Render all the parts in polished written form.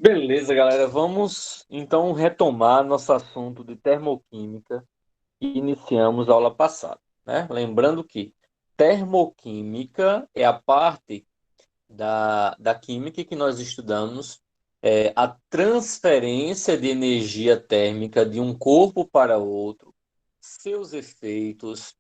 Beleza, galera. Vamos então retomar nosso assunto de termoquímica que iniciamos a aula passada, né? Lembrando que termoquímica é a parte da química que nós estudamos, a transferência de energia térmica de um corpo para outro, seus efeitos,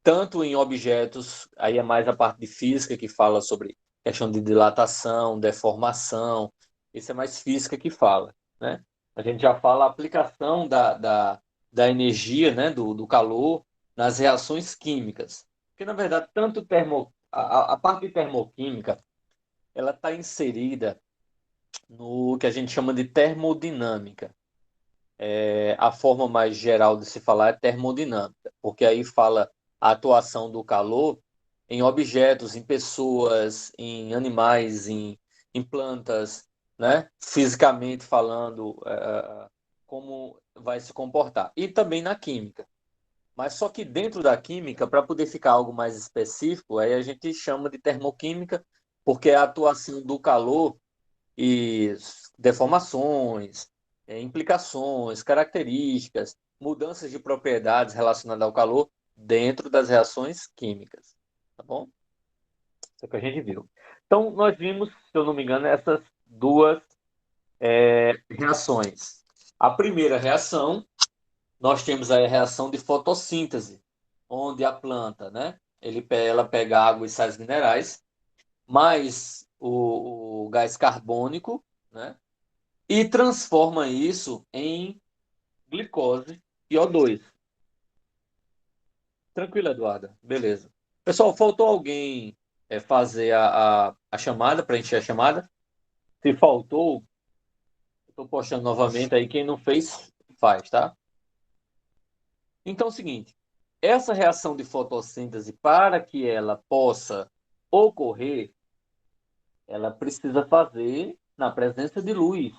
tanto em objetos, aí é mais a parte de física que fala sobre questão de dilatação, deformação, isso é mais física que fala, né? A gente já fala a aplicação da energia, né, do calor nas reações químicas. Porque, na verdade, tanto a parte de termoquímica, ela está inserida no que a gente chama de termodinâmica. A forma mais geral de se falar é termodinâmica, porque aí fala a atuação do calor em objetos, em pessoas, em animais, em plantas, né? Fisicamente falando, como vai se comportar. E também na química. Mas só que dentro da química, para poder ficar algo mais específico, aí a gente chama de termoquímica, porque é a atuação do calor e deformações, implicações, características, mudanças de propriedades relacionadas ao calor dentro das reações químicas. Tá bom? Isso é o que a gente viu. Então, nós vimos, se eu não me engano, essas duas reações. A primeira reação, nós temos aí a reação de fotossíntese, onde a planta, né, ela pega água e sais minerais, mais o gás carbônico, né, e transforma isso em glicose e O2. Tranquilo, Eduarda? Beleza. Pessoal, faltou alguém fazer a chamada, para encher a chamada? Se faltou, estou postando novamente aí. Quem não fez, faz, tá? Então é o seguinte: essa reação de fotossíntese, para que ela possa ocorrer, ela precisa fazer na presença de luz.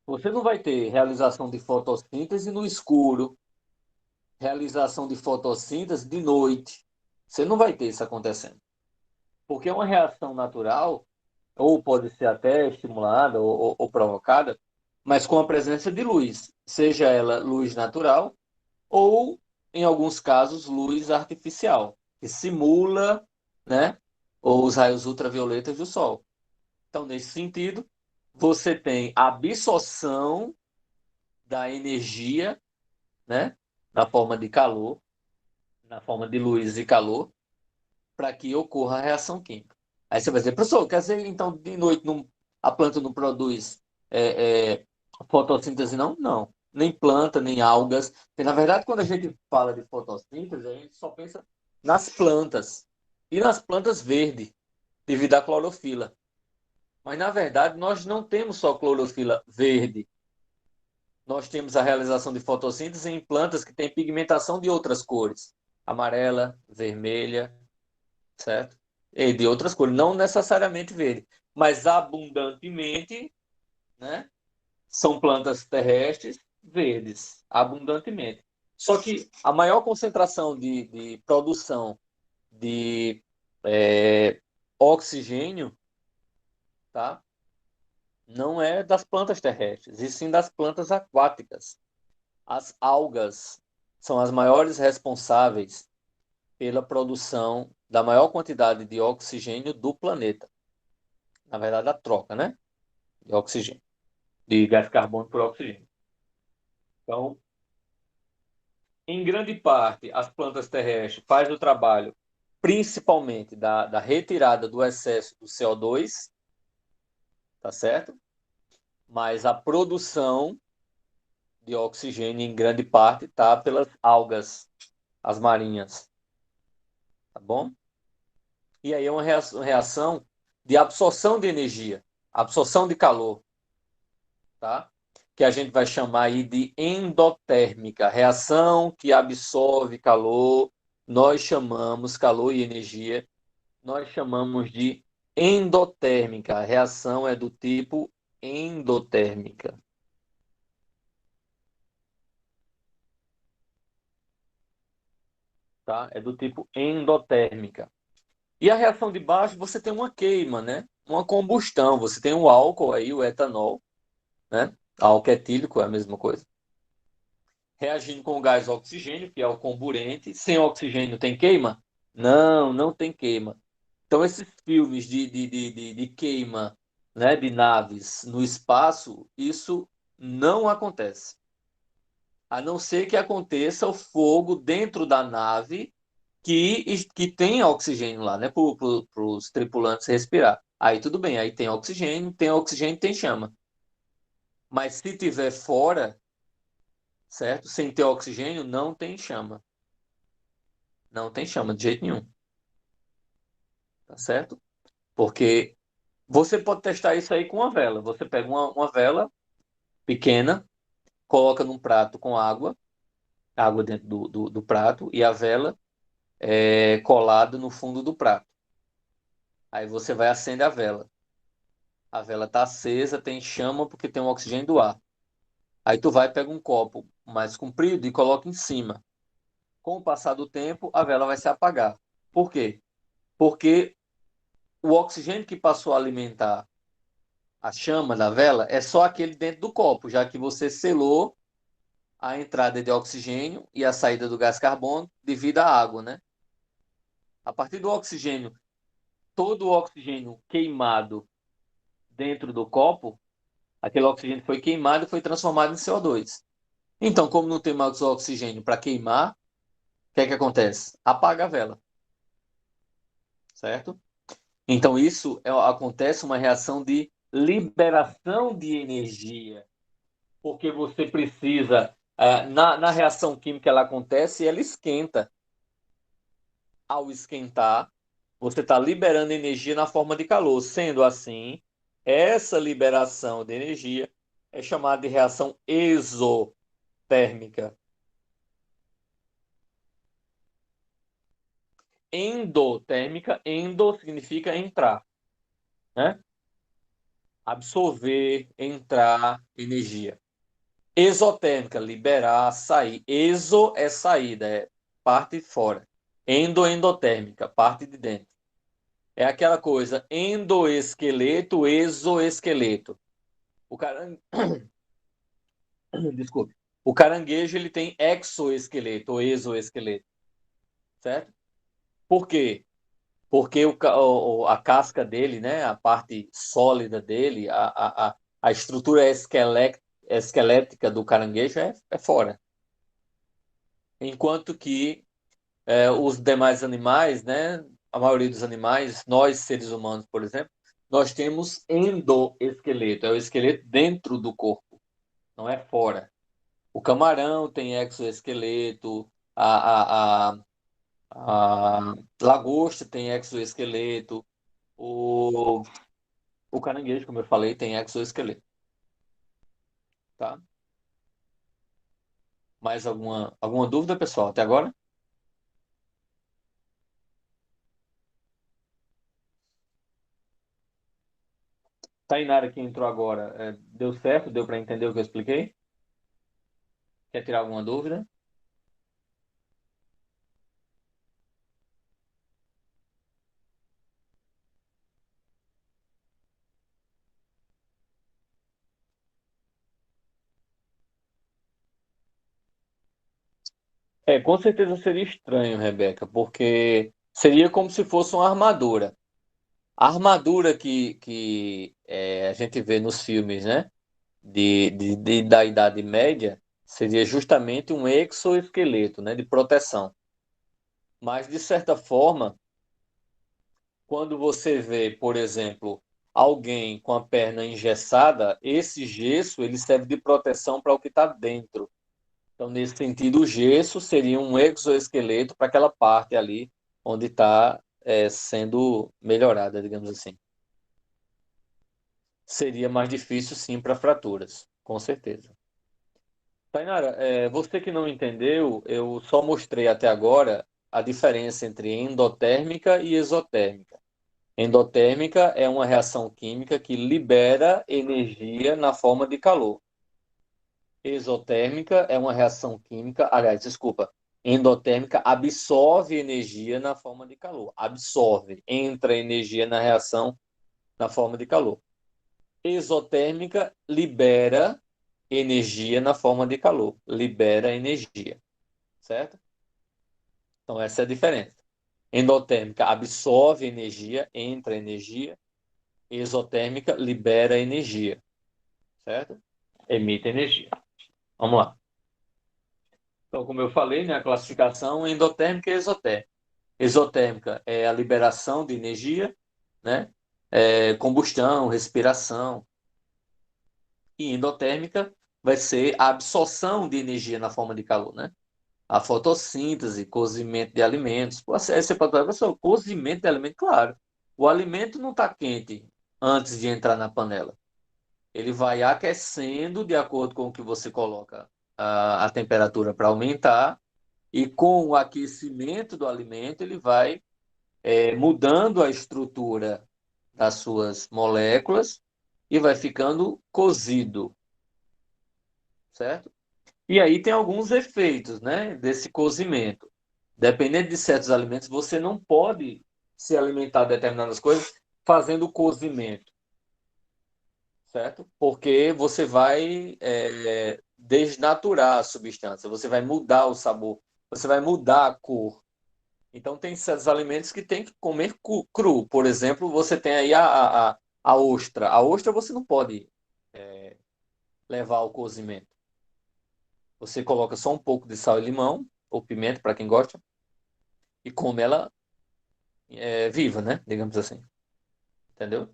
Você não vai ter realização de fotossíntese no escuro, realização de fotossíntese de noite. Você não vai ter isso acontecendo. Porque é uma reação natural, ou pode ser até estimulada ou provocada, mas com a presença de luz, seja ela luz natural ou, em alguns casos, luz artificial, que simula, né, os raios ultravioletas do Sol. Então, nesse sentido, você tem a absorção da energia, né, na forma de calor, na forma de luz e calor, para que ocorra a reação química. Aí você vai dizer, professor, quer dizer, então, de noite a planta não produz fotossíntese, não? Não. Nem planta, nem algas. Porque, na verdade, quando a gente fala de fotossíntese, a gente só pensa nas plantas. E nas plantas verdes, devido à clorofila. Mas, na verdade, nós não temos só clorofila verde. Nós temos a realização de fotossíntese em plantas que têm pigmentação de outras cores. Amarela, vermelha, certo? E de outras cores, não necessariamente verde, mas abundantemente, né? São plantas terrestres verdes, abundantemente. Só que a maior concentração de produção de é, oxigênio, tá? Não é das plantas terrestres, e sim das plantas aquáticas. As algas são as maiores responsáveis pela produção da maior quantidade de oxigênio do planeta. Na verdade, a troca, né? De oxigênio, de gás carbônico por oxigênio. Então, em grande parte, as plantas terrestres fazem o trabalho principalmente da retirada do excesso do CO2, tá certo? Mas a produção de oxigênio, em grande parte, está pelas algas, as marinhas, tá bom? E aí é uma reação de absorção de energia, absorção de calor, tá? Que a gente vai chamar aí de endotérmica, reação que absorve calor, nós chamamos calor e energia, nós chamamos de endotérmica. A reação é do tipo endotérmica, tá? É do tipo endotérmica. E a reação de baixo, você tem uma queima, né? uma combustão. Você tem o álcool aí, o etanol, né? Álcool etílico é a mesma coisa. Reagindo com o gás oxigênio, que é o comburente. Sem oxigênio tem queima? Não, não tem queima. Então, esses filmes de queima, né, de naves no espaço, isso não acontece. A não ser que aconteça o fogo dentro da nave que tem oxigênio lá, né, para os tripulantes respirar. Aí tudo bem, aí tem oxigênio, tem chama. Mas se tiver fora, certo? Sem ter oxigênio, não tem chama. Não tem chama de jeito nenhum, tá certo? Porque você pode testar isso aí com uma vela. Você pega uma vela pequena, coloca num prato com água, água dentro do prato, e a vela é colada no fundo do prato. Aí você vai acender a vela. A vela está acesa, tem chama porque tem o oxigênio do ar. Aí tu vai, pega um copo mais comprido e coloca em cima. Com o passar do tempo, a vela vai se apagar. Por quê? Porque o oxigênio que passou a alimentar a chama da vela é só aquele dentro do copo, já que você selou a entrada de oxigênio e a saída do gás carbono devido à água, né? A partir do oxigênio, todo o oxigênio queimado dentro do copo, aquele oxigênio foi queimado e foi transformado em CO2. Então, como não tem mais oxigênio para queimar, o que é que acontece? Apaga a vela, certo? Então, acontece uma reação de liberação de energia, porque você precisa, na reação química ela acontece e ela esquenta. Ao esquentar, você está liberando energia na forma de calor. Sendo assim, essa liberação de energia é chamada de reação exotérmica. Endotérmica, endo significa entrar, né? Absorver, entrar energia. Exotérmica, liberar, sair. Exo é saída, é parte de fora. Endotérmica, parte de dentro. É aquela coisa, endoesqueleto, exoesqueleto. O caran... Desculpe. O caranguejo ele tem exoesqueleto ou exoesqueleto, certo? Por quê? Porque a casca dele, né, a parte sólida dele, a estrutura esquelética do caranguejo é fora. Enquanto que os demais animais, né, a maioria dos animais, nós seres humanos, por exemplo, nós temos endoesqueleto, é o esqueleto dentro do corpo, não é fora. O camarão tem exoesqueleto, a lagosta tem exoesqueleto, o, o caranguejo, como eu falei, tem exoesqueleto, tá? Mais alguma dúvida, pessoal, até agora? Tainara que entrou agora, deu certo? Deu para entender o que eu expliquei? Quer tirar alguma dúvida? Com certeza seria estranho, Rebeca, porque seria como se fosse uma armadura. A armadura que a gente vê nos filmes, né, da Idade Média, seria justamente um exoesqueleto, né, de proteção. Mas, de certa forma, quando você vê, por exemplo, alguém com a perna engessada, esse gesso ele serve de proteção para o que está dentro. Então, nesse sentido, o gesso seria um exoesqueleto para aquela parte ali onde está sendo melhorada, digamos assim. Seria mais difícil, sim, para fraturas, com certeza. Tainara, você que não entendeu, eu só mostrei até agora a diferença entre endotérmica e exotérmica. Endotérmica é uma reação química que libera energia na forma de calor. Exotérmica é uma reação química, aliás, desculpa, endotérmica absorve energia na forma de calor. Absorve, entra energia na reação na forma de calor. Exotérmica libera energia na forma de calor. Libera energia, certo? Então, essa é a diferença. Endotérmica absorve energia, entra energia. Exotérmica libera energia, certo? Emite energia. Vamos lá. Então, como eu falei, né, a classificação endotérmica e exotérmica. Exotérmica é a liberação de energia, né? Combustão, respiração. E endotérmica vai ser a absorção de energia na forma de calor, né? A fotossíntese, cozimento de alimentos. Pô, você pode falar, professor, cozimento de alimentos, claro. O alimento não está quente antes de entrar na panela. Ele vai aquecendo de acordo com o que você coloca a temperatura para aumentar, e com o aquecimento do alimento, ele vai mudando a estrutura das suas moléculas e vai ficando cozido, certo? E aí tem alguns efeitos, né, desse cozimento. Dependendo de certos alimentos, você não pode se alimentar de determinadas coisas fazendo cozimento, certo? Porque você vai desnaturar a substância, você vai mudar o sabor, você vai mudar a cor. Então, tem certos alimentos que tem que comer cru. Por exemplo, você tem aí a ostra. A ostra você não pode levar ao cozimento. Você coloca só um pouco de sal e limão, ou pimenta, para quem gosta, e come ela viva, né? Digamos assim. Entendeu?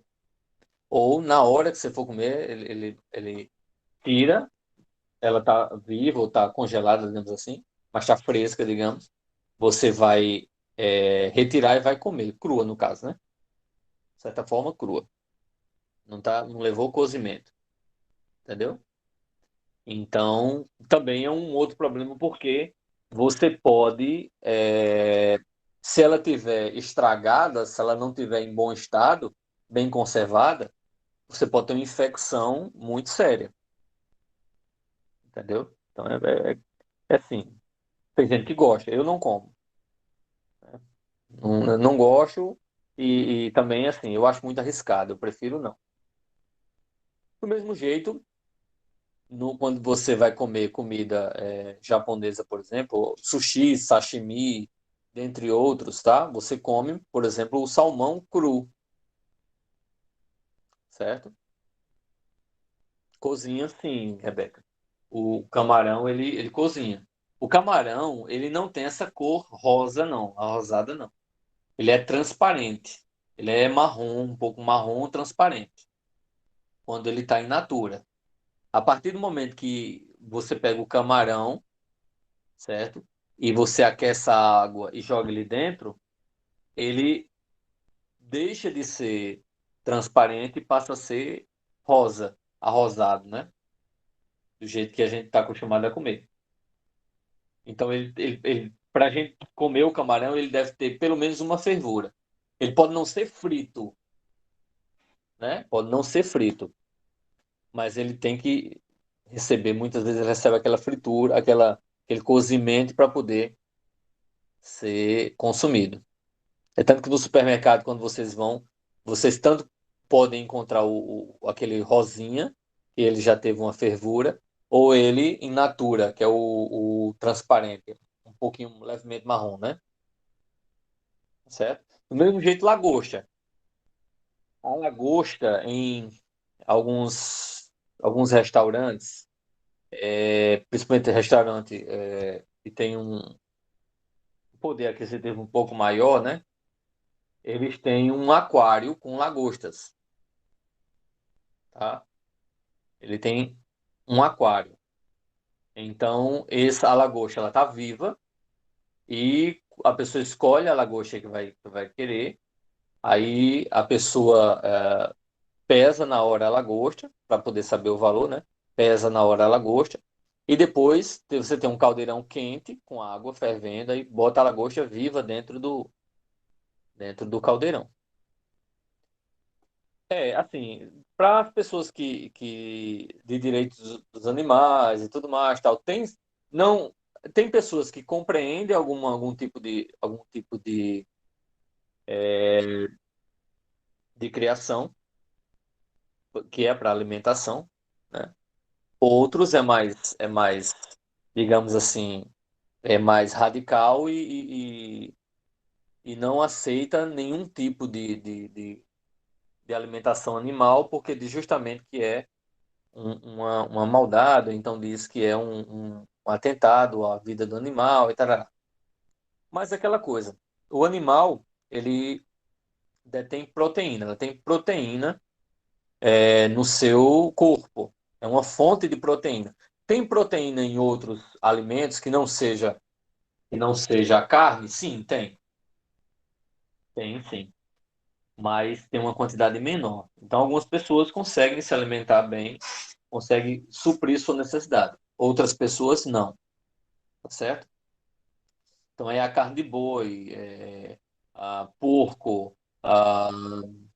Ou na hora que você for comer, ele tira, ela tá viva ou tá congelada, digamos assim, mas tá fresca, digamos. Você vai retirar e vai comer, crua no caso, né? De certa forma, crua. Não levou cozimento, entendeu? Então, também é um outro problema, porque você pode, se ela tiver estragada, se ela não tiver em bom estado, bem conservada, você pode ter uma infecção muito séria, entendeu? Então, é assim, tem gente que gosta, eu não como. Não gosto e também, assim, eu acho muito arriscado, eu prefiro não. Do mesmo jeito, quando você vai comer comida japonesa, por exemplo, sushi, sashimi, dentre outros, tá? Você come, por exemplo, o salmão cru, certo? Cozinha sim, Rebeca. O camarão, ele cozinha. O camarão, ele não tem essa cor rosa, não, a rosada, não. Ele é transparente. Ele é marrom, um pouco marrom transparente, quando ele está in natura. A partir do momento que você pega o camarão, certo? E você aquece a água e joga ele dentro, ele deixa de ser transparente e passa a ser rosa, arrosado, né? Do jeito que a gente está acostumado a comer. Então, para a gente comer o camarão, ele deve ter pelo menos uma fervura. Ele pode não ser frito, né? Pode não ser frito, mas ele tem que receber, muitas vezes ele recebe aquela fritura, aquele cozimento para poder ser consumido. É tanto que no supermercado, quando vocês vão, vocês tanto podem encontrar aquele rosinha, que ele já teve uma fervura, ou ele in natura, que é o transparente, um pouquinho levemente marrom, né? Certo? Do mesmo jeito, lagosta. A lagosta, em alguns restaurantes, principalmente restaurante que tem um poder aquisitivo um pouco maior, né? Eles têm um aquário com lagostas, tá? Ele tem um aquário. Então, essa lagosta, ela tá viva e a pessoa escolhe a lagosta que vai querer. Aí a pessoa pesa na hora a lagosta, para poder saber o valor, né? Pesa na hora a lagosta. E depois você tem um caldeirão quente com água fervendo e bota a lagosta viva dentro do caldeirão. Assim, para as pessoas que de direitos dos animais e tudo mais, tal, não tem pessoas que compreendem algum tipo de criação, que é para alimentação, né? Outros é mais, digamos assim, é mais radical e não aceita nenhum tipo de alimentação animal, porque diz justamente que é uma maldade, então diz que é um atentado à vida do animal e tal. Mas é aquela coisa, o animal, ele detém proteína, ela tem proteína no seu corpo, é uma fonte de proteína. Tem proteína em outros alimentos que não seja a carne? Sim, tem. Tem, sim. Mas tem uma quantidade menor. Então, algumas pessoas conseguem se alimentar bem, conseguem suprir sua necessidade. Outras pessoas não, tá certo? Então, é a carne de boi, porco,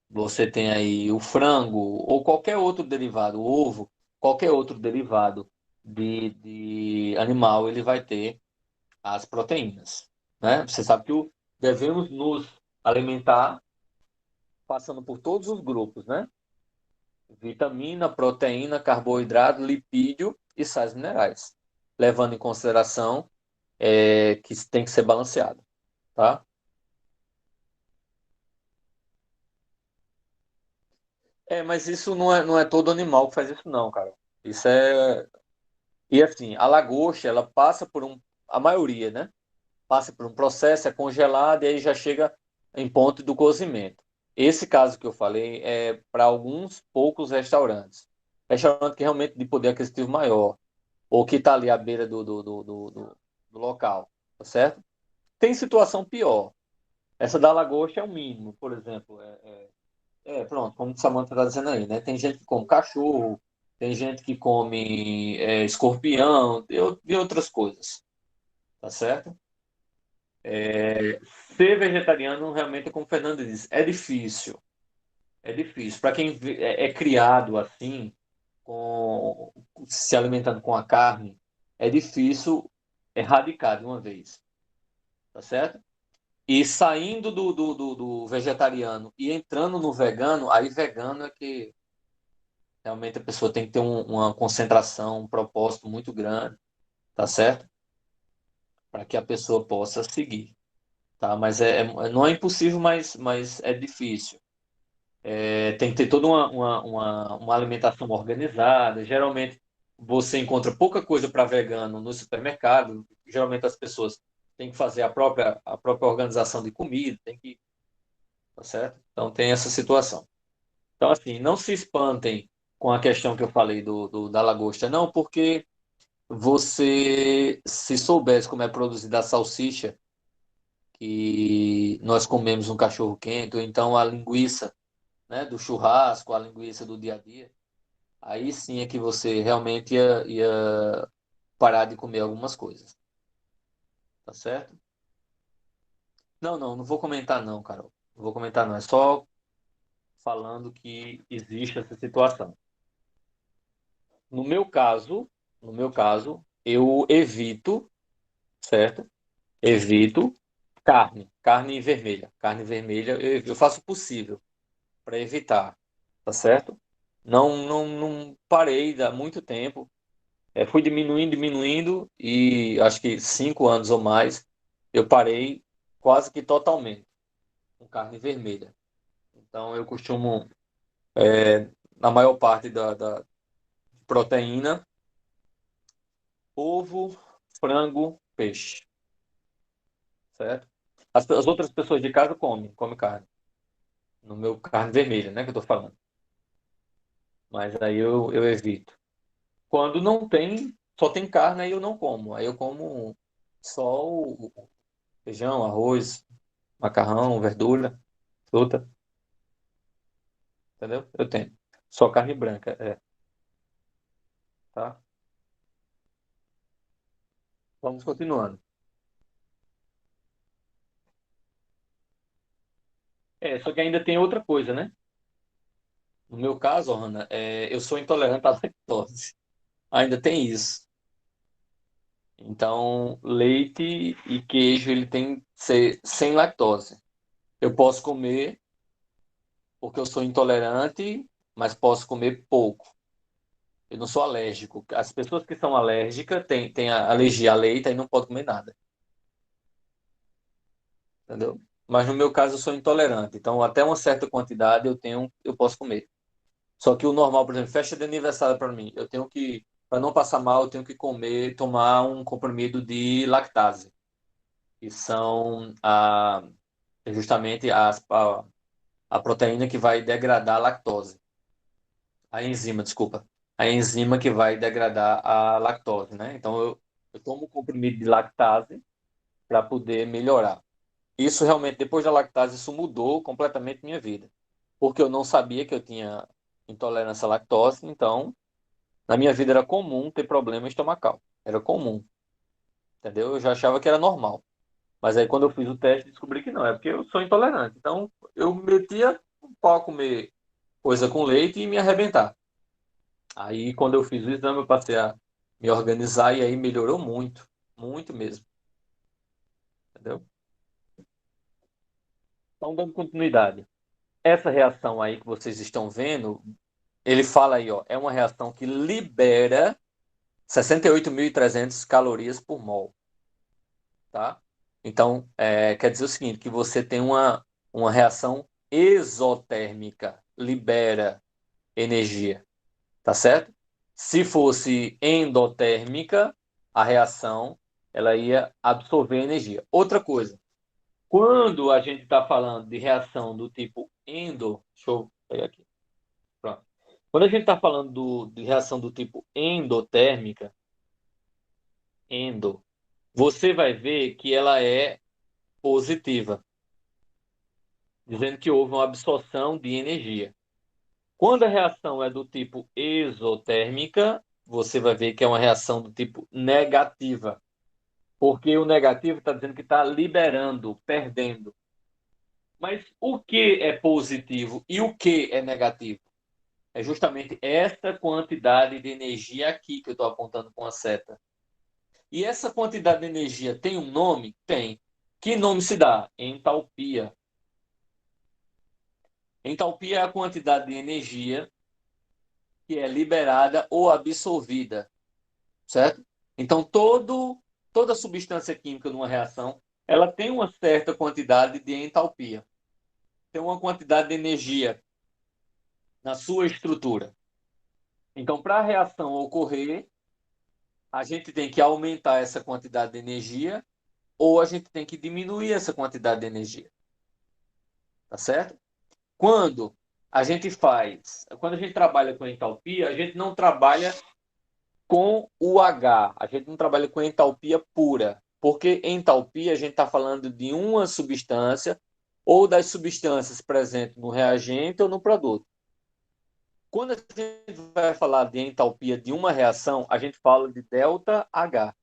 você tem aí o frango, ou qualquer outro derivado, o ovo, qualquer outro derivado de animal, ele vai ter as proteínas, né? Você sabe que devemos nos alimentar passando por todos os grupos, né? Vitamina, proteína, carboidrato, lipídio e sais minerais, levando em consideração que tem que ser balanceado, tá? Mas isso não é todo animal que faz isso não, cara. Isso é... E assim, a lagosta, ela passa por a maioria, né? Passa por um processo, é congelada e aí já chega em ponto do cozimento. Esse caso que eu falei é para alguns poucos restaurantes. Restaurante que realmente de poder aquisitivo maior, ou que está ali à beira do local, tá certo? Tem situação pior. Essa da lagosta é o mínimo, por exemplo. Pronto, como o Samantha está dizendo aí, né? Tem gente que come cachorro, tem gente que come escorpião e outras coisas, tá certo? Ser vegetariano realmente, como o Fernando disse, é difícil. É difícil. Para quem é criado assim, se alimentando com a carne, é difícil erradicar de uma vez, tá certo? E saindo do vegetariano e entrando no vegano, aí vegano é que realmente a pessoa tem que ter uma concentração, um propósito muito grande, tá certo? Para que a pessoa possa seguir, tá? Mas não é impossível, mas é difícil. Tem que ter toda uma alimentação organizada. Geralmente você encontra pouca coisa para vegano no supermercado. Geralmente as pessoas têm que fazer a própria organização de comida, tá certo? Então tem essa situação. Então, assim, não se espantem com a questão que eu falei da lagosta, não, porque você, se soubesse como é produzida a salsicha que nós comemos no cachorro-quente, ou então a linguiça, né, do churrasco, a linguiça do dia a dia, aí sim é que você realmente ia parar de comer algumas coisas, tá certo? Não, não, não vou comentar não, Carol. Não vou comentar não, é só falando que existe essa situação. No meu caso, no meu caso, eu evito, certo? Evito carne vermelha. Carne vermelha, eu faço o possível para evitar, tá certo? Não parei há muito tempo. Fui diminuindo, diminuindo e acho que 5 anos ou mais eu parei quase que totalmente com carne vermelha. Então eu costumo, na maior parte da proteína, ovo, frango, peixe, certo? As outras pessoas de casa comem carne. No meu carne vermelha, né, que eu tô falando. Mas aí eu evito. Quando não tem, só tem carne, aí eu não como. Aí eu como só o feijão, arroz, macarrão, verdura, fruta, entendeu? Eu tenho. Só carne branca, tá? Vamos continuando. Só que ainda tem outra coisa, né? No meu caso, Ana, eu sou intolerante à lactose. Ainda tem isso. Então, leite e queijo, ele tem que ser sem lactose. Eu posso comer porque eu sou intolerante, mas posso comer pouco. Eu não sou alérgico. As pessoas que são alérgicas têm alergia a leite e não podem comer nada, entendeu? Mas no meu caso eu sou intolerante, então até uma certa quantidade eu posso comer. Só que o normal, por exemplo, festa de aniversário para mim, eu tenho que, para não passar mal, eu tenho que comer, tomar um comprimido de lactase, que são justamente a proteína que vai degradar a lactose. A enzima, desculpa. A enzima que vai degradar a lactose, né? Então eu tomo comprimido de lactase para poder melhorar. Isso realmente, depois da lactase, isso mudou completamente minha vida. Porque eu não sabia que eu tinha intolerância à lactose, então na minha vida era comum ter problema estomacal. Era comum, entendeu? Eu já achava que era normal. Mas aí quando eu fiz o teste, descobri que não, é porque eu sou intolerante. Então eu metia um pau a comer coisa com leite e me arrebentar. Aí quando eu fiz o exame, eu passei a me organizar e aí melhorou muito, muito mesmo, entendeu? Então, dando continuidade. Essa reação aí que vocês estão vendo, ele fala aí, ó, é uma reação que libera 68.300 calorias por mol, tá? Então, quer dizer o seguinte, que você tem uma reação exotérmica, libera energia, tá certo? Se fosse endotérmica, a reação, ela ia absorver energia. Outra coisa, quando a gente está falando de reação do tipo deixa eu pegar aqui. Pronto. Quando a gente está falando de reação do tipo endotérmica, endo, você vai ver que ela é positiva, dizendo que houve uma absorção de energia. Quando a reação é do tipo exotérmica, você vai ver que é uma reação do tipo negativa, porque o negativo está dizendo que está liberando, perdendo. Mas o que é positivo e o que é negativo? É justamente essa quantidade de energia aqui que eu estou apontando com a seta. E essa quantidade de energia tem um nome? Tem. Que nome se dá? Entalpia. Entalpia é a quantidade de energia que é liberada ou absorvida, certo? Então, toda substância química numa reação, ela tem uma certa quantidade de entalpia. Tem uma quantidade de energia na sua estrutura. Então, para a reação ocorrer, a gente tem que aumentar essa quantidade de energia ou a gente tem que diminuir essa quantidade de energia, tá certo? Quando quando a gente trabalha com entalpia, a gente não trabalha com o H, a gente não trabalha com entalpia pura, porque entalpia a gente está falando de uma substância ou das substâncias presentes no reagente ou no produto. Quando a gente vai falar de entalpia de uma reação, a gente fala de delta H.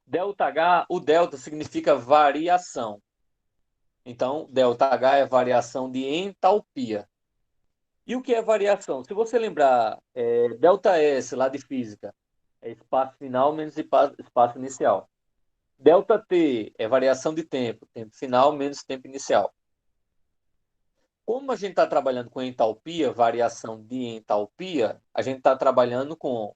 Delta H, o delta significa variação. Então, ΔH é variação de entalpia. E o que é variação? Se você lembrar, ΔS lá de física, é espaço final menos espaço inicial. ΔT é variação de tempo, tempo final menos tempo inicial. Como a gente está trabalhando com entalpia, variação de entalpia, a gente está trabalhando com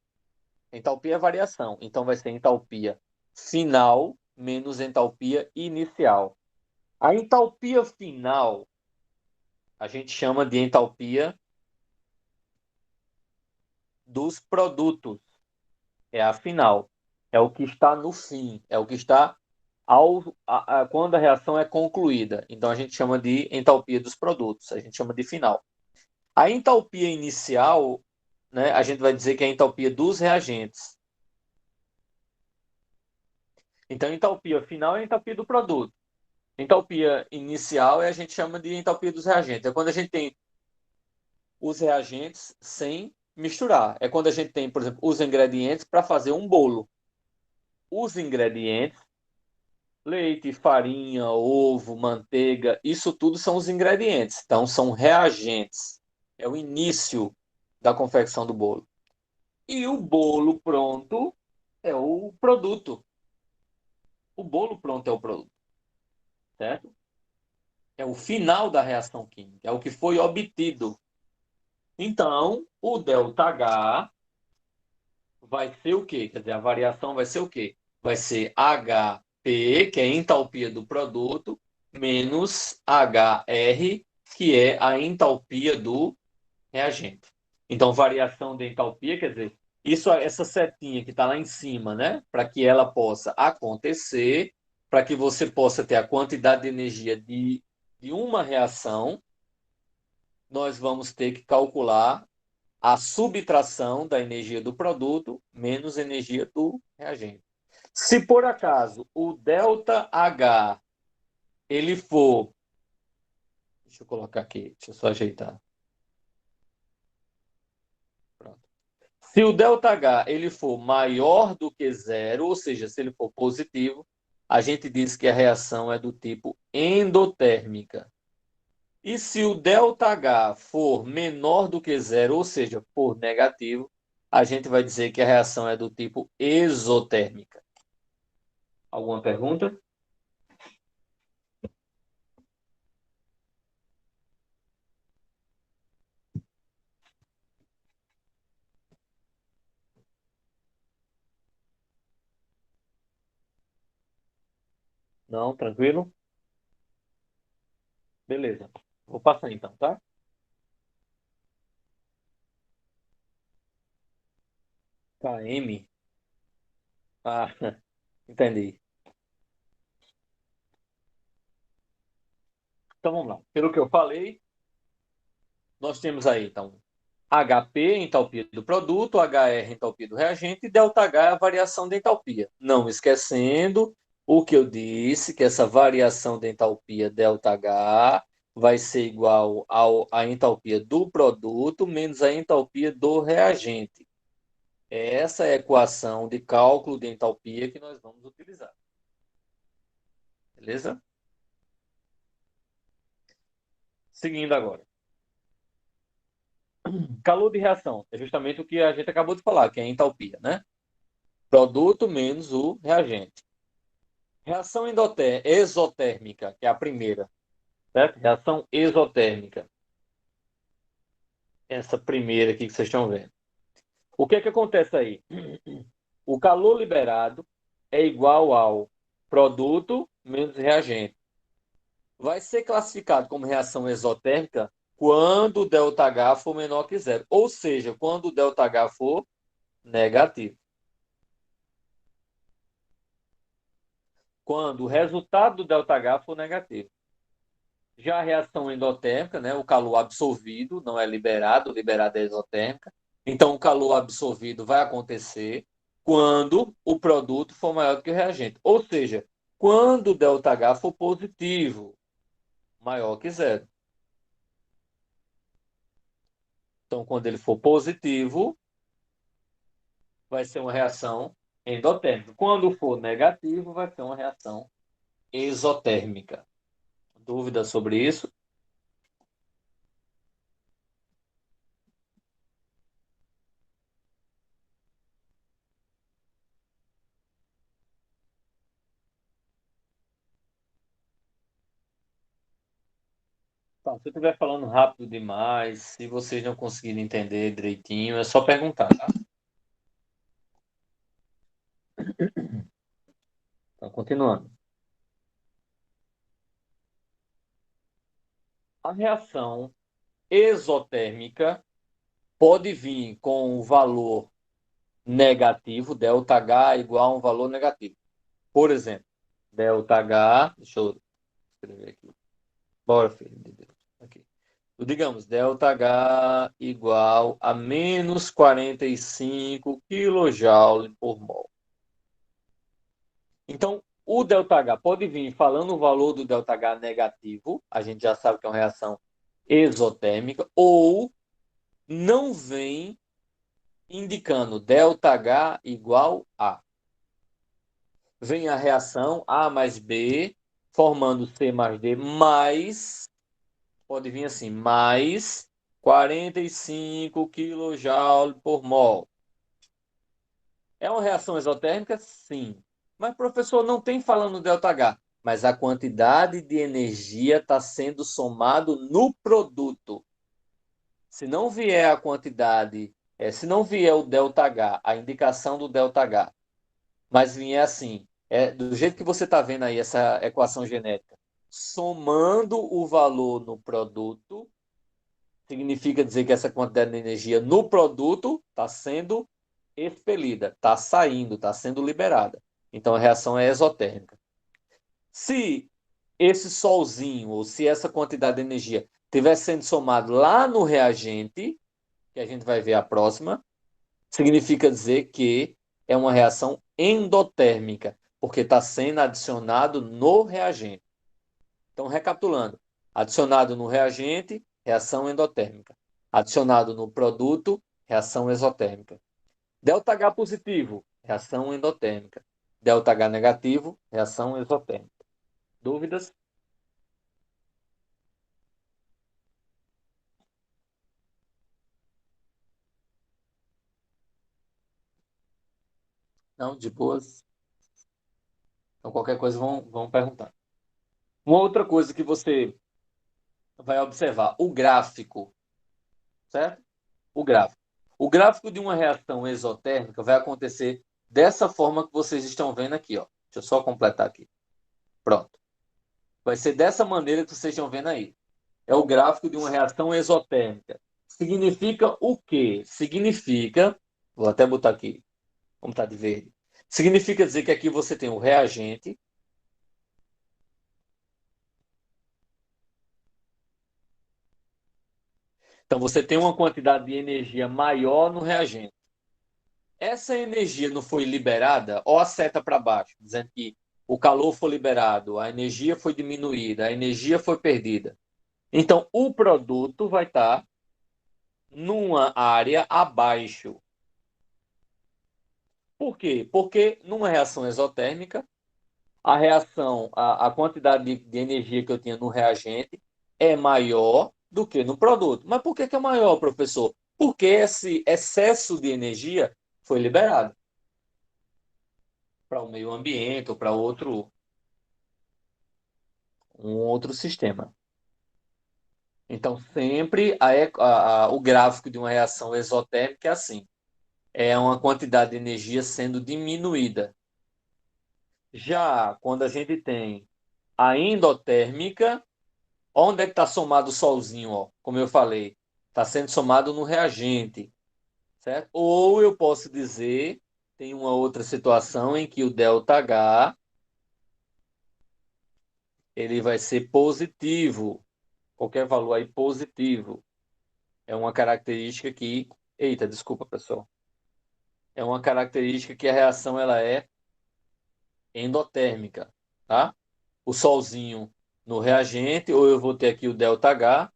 entalpia é variação. Então vai ser entalpia final menos entalpia inicial. A entalpia final a gente chama de entalpia dos produtos. É a final. É o que está no fim. É o que está quando a reação é concluída. Então a gente chama de entalpia dos produtos. A gente chama de final. A entalpia inicial, né, a gente vai dizer que é a entalpia dos reagentes. Então, entalpia final é a entalpia do produto. Entalpia inicial a gente chama de entalpia dos reagentes. É quando a gente tem os reagentes sem misturar. É quando a gente tem, por exemplo, os ingredientes para fazer um bolo. Os ingredientes, leite, farinha, ovo, manteiga, isso tudo são os ingredientes. Então, são reagentes. É o início da confecção do bolo. E o bolo pronto é o produto. O bolo pronto é o produto, certo? É o final da reação química, é o que foi obtido. Então, o ΔH vai ser o quê? Quer dizer, a variação vai ser o quê? Vai ser HP, que é a entalpia do produto, menos HR, que é a entalpia do reagente. Então, variação de entalpia, quer dizer, isso, essa setinha que está lá em cima, né? Para que ela possa acontecer, para que você possa ter a quantidade de energia de uma reação, nós vamos ter que calcular a subtração da energia do produto menos energia do reagente. Se por acaso o ΔH ele for, deixa eu colocar aqui, deixa eu só ajeitar. Pronto. Se o ΔH ele for maior do que zero, ou seja, se ele for positivo, a gente diz que a reação é do tipo endotérmica. E se o ΔH for menor do que zero, ou seja, for negativo, a gente vai dizer que a reação é do tipo exotérmica. Alguma pergunta? Não, tranquilo? Beleza. Vou passar então, tá? KM. Ah, entendi. Então vamos lá. Pelo que eu falei, nós temos aí, então, HP, entalpia do produto, HR, entalpia do reagente, e ΔH é a variação de entalpia. Não esquecendo o que eu disse, que essa variação de entalpia ΔH vai ser igual à entalpia do produto menos a entalpia do reagente. Essa é a equação de cálculo de entalpia que nós vamos utilizar. Beleza? Seguindo agora. Calor de reação é justamente o que a gente acabou de falar, que é a entalpia, né? Produto menos o reagente. Reação exotérmica, que é a primeira, certo? Reação exotérmica. Essa primeira aqui que vocês estão vendo. O que é que acontece aí? O calor liberado é igual ao produto menos reagente. Vai ser classificado como reação exotérmica quando o ΔH for menor que zero. Ou seja, quando o ΔH for negativo. Quando o resultado do ΔH for negativo. Já a reação endotérmica, né, o calor absorvido não é liberado, liberado é exotérmica. Então, o calor absorvido vai acontecer quando o produto for maior do que o reagente. Ou seja, quando o ΔH for positivo, maior que zero. Então, quando ele for positivo, vai ser uma reação endotérmica. Quando for negativo, vai ser uma reação exotérmica. Dúvidas sobre isso? Tá, se eu estiver falando rápido demais, se vocês não conseguirem entender direitinho, é só perguntar, tá? Então, continuando. A reação exotérmica pode vir com um valor negativo, ΔH igual a um valor negativo. Por exemplo, ΔH, deixa eu escrever aqui. Bora, filho de Deus. Aqui. Digamos, ΔH igual a menos 45 kJ por mol. Então, o ΔH pode vir falando o valor do ΔH negativo, a gente já sabe que é uma reação exotérmica, ou não vem indicando ΔH igual a. Vem a reação A mais B, formando C mais D, mais, pode vir assim, mais 45 kJ por mol. É uma reação exotérmica? Sim. Mas, professor, não tem falando ΔH. mas a quantidade de energia está sendo somado no produto. Se não vier a quantidade, se não vier o ΔH, a indicação do ΔH, mas vier assim, do jeito que você está vendo aí, essa equação genética, somando o valor no produto, significa dizer que essa quantidade de energia no produto está sendo expelida, está saindo, está sendo liberada. Então a reação é exotérmica. Se esse solzinho, ou se essa quantidade de energia estiver sendo somado lá no reagente, que a gente vai ver a próxima, significa dizer que é uma reação endotérmica, porque está sendo adicionado no reagente. Então, recapitulando: adicionado no reagente, reação endotérmica. Adicionado no produto, reação exotérmica. ΔH positivo, reação endotérmica. ΔH negativo, reação exotérmica. Dúvidas? Não, de boas. Então, qualquer coisa vão perguntar. Uma outra coisa que você vai observar, o gráfico, certo? O gráfico. O gráfico de uma reação exotérmica vai acontecer dessa forma que vocês estão vendo aqui, ó. Deixa eu só completar aqui. Pronto. Vai ser dessa maneira que vocês estão vendo aí. É o gráfico de uma reação exotérmica. Significa o quê? Significa, vou até botar aqui, vamos botar de verde. Significa dizer que aqui você tem o reagente. Então você tem uma quantidade de energia maior no reagente. Essa energia não foi liberada, ó a seta para baixo, dizendo que o calor foi liberado, a energia foi diminuída, a energia foi perdida. Então o produto vai estar numa área abaixo. Por quê? Porque numa reação exotérmica, a quantidade de energia que eu tinha no reagente é maior do que no produto. Mas por que é maior, professor? Porque esse excesso de energia foi liberado para o meio ambiente ou para um outro sistema. Então, sempre o gráfico de uma reação exotérmica é assim: é uma quantidade de energia sendo diminuída. Já quando a gente tem a endotérmica, onde é que está somado o solzinho? Ó? Como eu falei, está sendo somado no reagente, certo? Ou eu posso dizer, tem uma outra situação em que o ΔH ele vai ser positivo, qualquer valor aí positivo. É uma característica que, eita, desculpa, pessoal. É uma característica que a reação ela é endotérmica, tá? O solzinho no reagente, ou eu vou ter aqui o ΔH.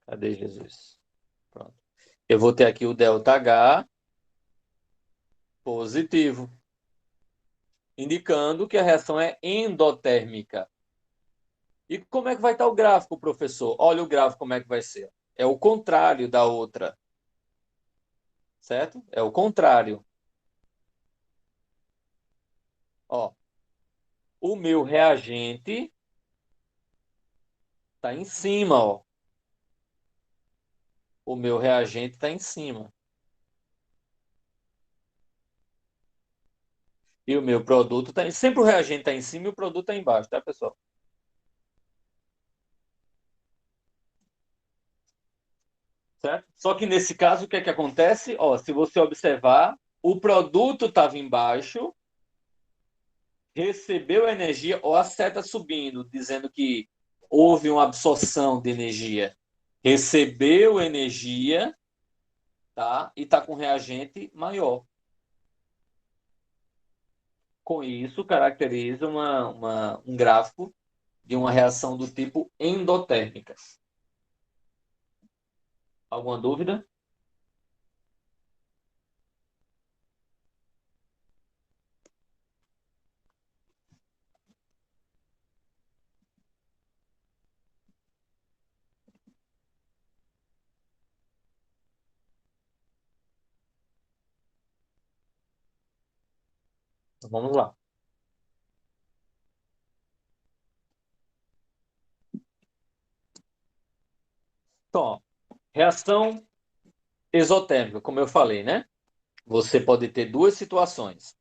Cadê Jesus? Pronto. Eu vou ter aqui o ΔH positivo, indicando que a reação é endotérmica. E como é que vai estar o gráfico, professor? Olha o gráfico como é que vai ser. É o contrário da outra, certo? É o contrário. Ó, o meu reagente está em cima, ó. O meu reagente está em cima. E o meu produto está em... Sempre o reagente está em cima e o produto está embaixo, tá, pessoal? Certo? Só que nesse caso, o que é que acontece? Ó, se você observar, o produto estava embaixo, recebeu energia, ó, a seta subindo, dizendo que houve uma absorção de energia. Recebeu energia, tá? E está com reagente maior. Com isso, caracteriza um gráfico de uma reação do tipo endotérmica. Alguma dúvida? Então, vamos lá. Então, ó, reação exotérmica, como eu falei, né? Você pode ter duas situações.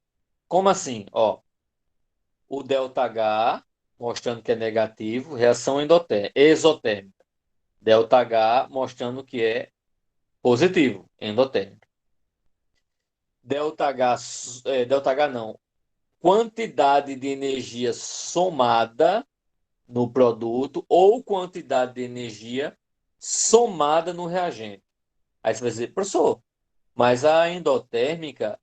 Como assim? Ó, o ΔH, mostrando que é negativo, reação exotérmica. ΔH, mostrando que é positivo, endotérmico. ΔH não. Quantidade de energia somada no produto ou quantidade de energia somada no reagente. Aí você vai dizer, professor, mas a endotérmica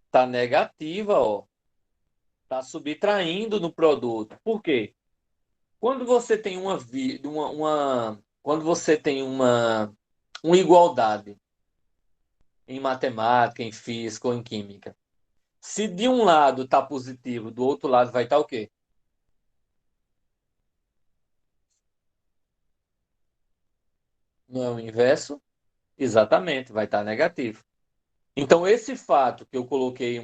está negativa, ó. Está subtraindo no produto. Por quê? Quando você tem quando você tem uma igualdade em matemática, em física ou em química, se de um lado está positivo, do outro lado vai estar o quê? Não é o inverso? Exatamente, vai estar negativo. Então, esse fato que eu coloquei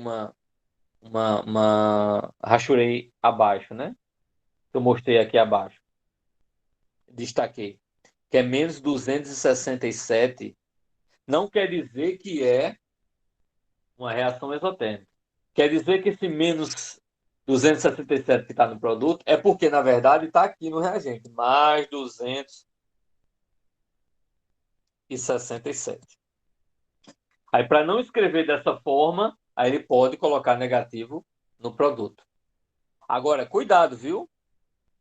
rachurei abaixo, né? Que eu mostrei aqui abaixo, destaquei, que é menos 267, não quer dizer que é uma reação exotérmica. Quer dizer que esse menos 267 que está no produto é porque, na verdade, está aqui no reagente, mais 267. Aí, para não escrever dessa forma, aí ele pode colocar negativo no produto. Agora, cuidado, viu?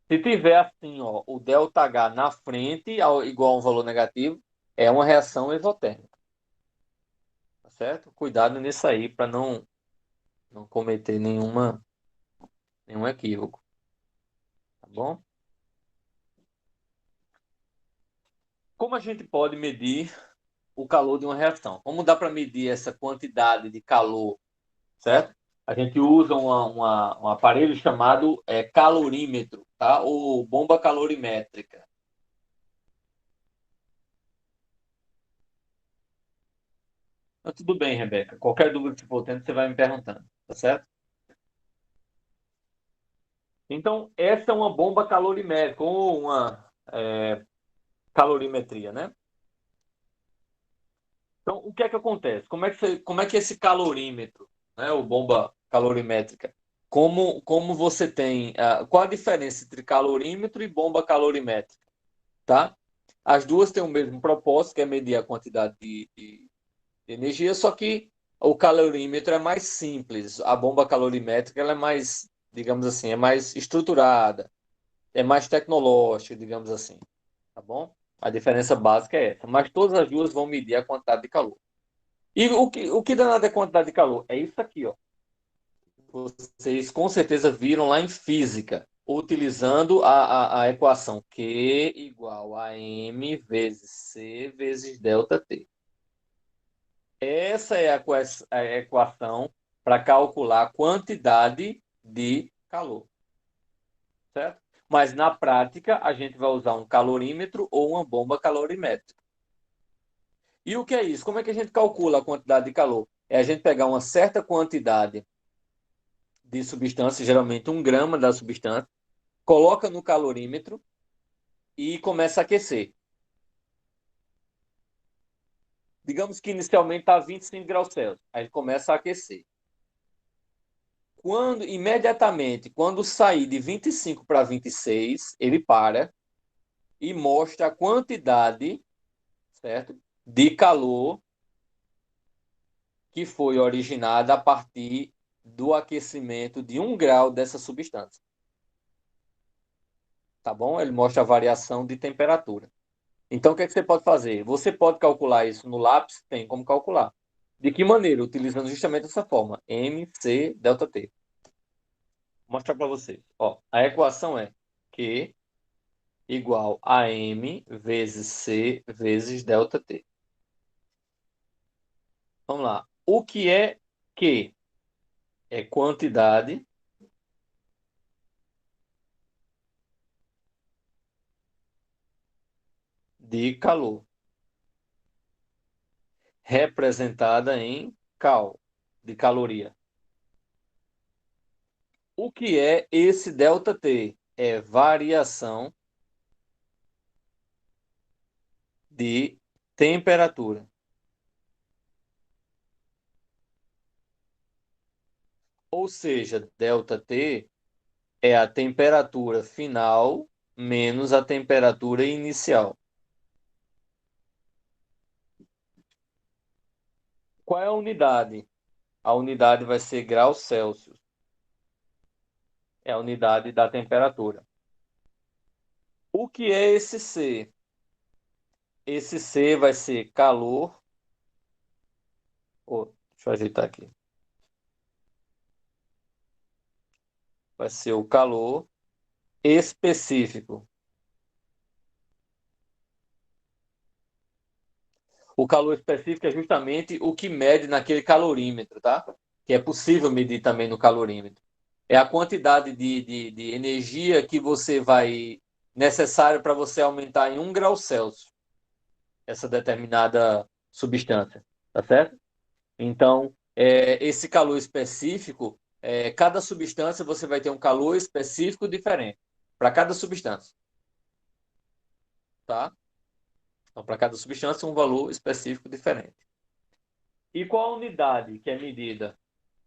Se tiver assim, ó, o ΔH na frente, igual a um valor negativo, é uma reação exotérmica. Tá certo? Cuidado nisso aí para não cometer nenhum equívoco. Tá bom? Como a gente pode medir o calor de uma reação? Como dá para medir essa quantidade de calor, certo? A gente usa um aparelho chamado calorímetro, tá? Ou bomba calorimétrica. Então, tudo bem, Rebeca. Qualquer dúvida que você for tendo, você vai me perguntando, tá certo? Então, essa é uma bomba calorimétrica, ou uma calorimetria, né? Então, o que é que acontece? Como é que esse calorímetro, né, o bomba calorimétrica, como você tem, qual a diferença entre calorímetro e bomba calorimétrica, tá? As duas têm o mesmo propósito, que é medir a quantidade de energia, só que o calorímetro é mais simples, a bomba calorimétrica ela é mais, digamos assim, é mais estruturada, é mais tecnológica, digamos assim, tá bom? A diferença básica é essa, mas todas as duas vão medir a quantidade de calor. E o que danado é quantidade de calor? É isso aqui, ó. Vocês com certeza viram lá em física, utilizando a equação Q igual a M vezes C vezes delta T. Essa é a equação para calcular a quantidade de calor, certo? Mas na prática, a gente vai usar um calorímetro ou uma bomba calorimétrica. E o que é isso? Como é que a gente calcula a quantidade de calor? É a gente pegar uma certa quantidade de substância, geralmente 1 grama da substância, coloca no calorímetro e começa a aquecer. Digamos que inicialmente está a 25 graus Celsius. Aí ele começa a aquecer. Imediatamente, quando sair de 25 para 26, ele para e mostra a quantidade, certo, de calor que foi originada a partir do aquecimento de 1 grau dessa substância. Tá bom? Ele mostra a variação de temperatura. Então, o que é que você pode fazer? Você pode calcular isso no lápis? Tem como calcular. De que maneira? Utilizando justamente essa forma, mc delta T. Vou mostrar para vocês. Ó, a equação é Q igual a m vezes c vezes delta T. Vamos lá. O que é Q? É quantidade de calor, representada em cal, de caloria. O que é esse delta T? É variação de temperatura. Ou seja, ΔT é a temperatura final menos a temperatura inicial. Qual é a unidade? A unidade vai ser graus Celsius. É a unidade da temperatura. O que é esse C? Esse C vai ser calor. Deixa eu ajeitar aqui. Vai ser o calor específico. O calor específico é justamente o que mede naquele calorímetro, tá? Que é possível medir também no calorímetro. É a quantidade de energia que você vai necessário para você aumentar em 1 grau Celsius essa determinada substância, tá certo? Então, esse calor específico, cada substância você vai ter um calor específico diferente para cada substância, tá? Então, para cada substância, um valor específico diferente. E qual a unidade que é medida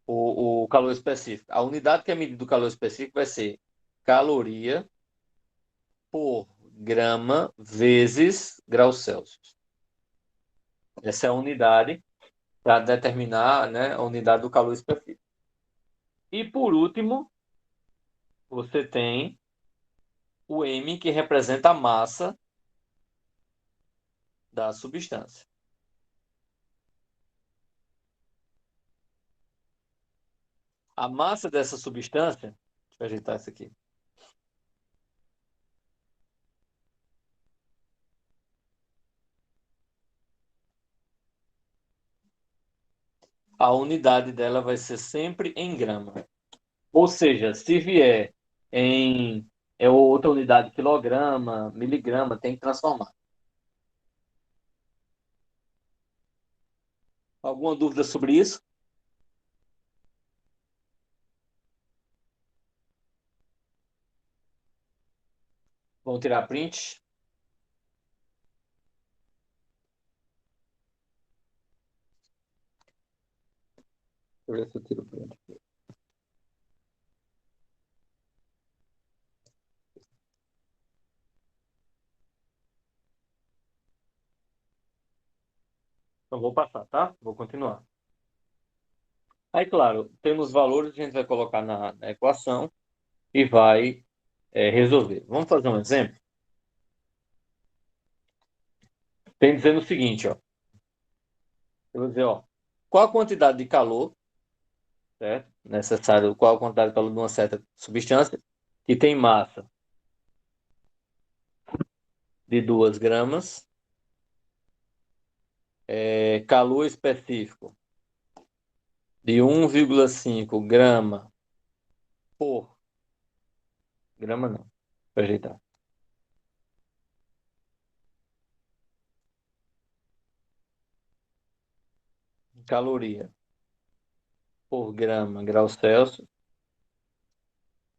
o calor específico? A unidade que é medida do calor específico vai ser caloria por grama vezes graus Celsius. Essa é a unidade para determinar, né, a unidade do calor específico. E por último, você tem o M, que representa a massa da substância. A massa dessa substância, deixa eu ajeitar isso aqui. A unidade dela vai ser sempre em grama. Ou seja, se vier em outra unidade, quilograma, miligrama, tem que transformar. Alguma dúvida sobre isso? Vamos tirar print? Deixa eu ver se eu tiro print. Então, vou passar, tá? Vou continuar. Aí, claro, temos valores que a gente vai colocar na equação e vai resolver. Vamos fazer um exemplo? Tem dizendo o seguinte, ó. Eu vou dizer, ó, qual a quantidade de calor, certo? Necessário, qual a quantidade de calor de uma certa substância que tem massa de 2 gramas, calor específico de 1,5 grama por grama não, para ajeitar. Caloria por grama grau Celsius,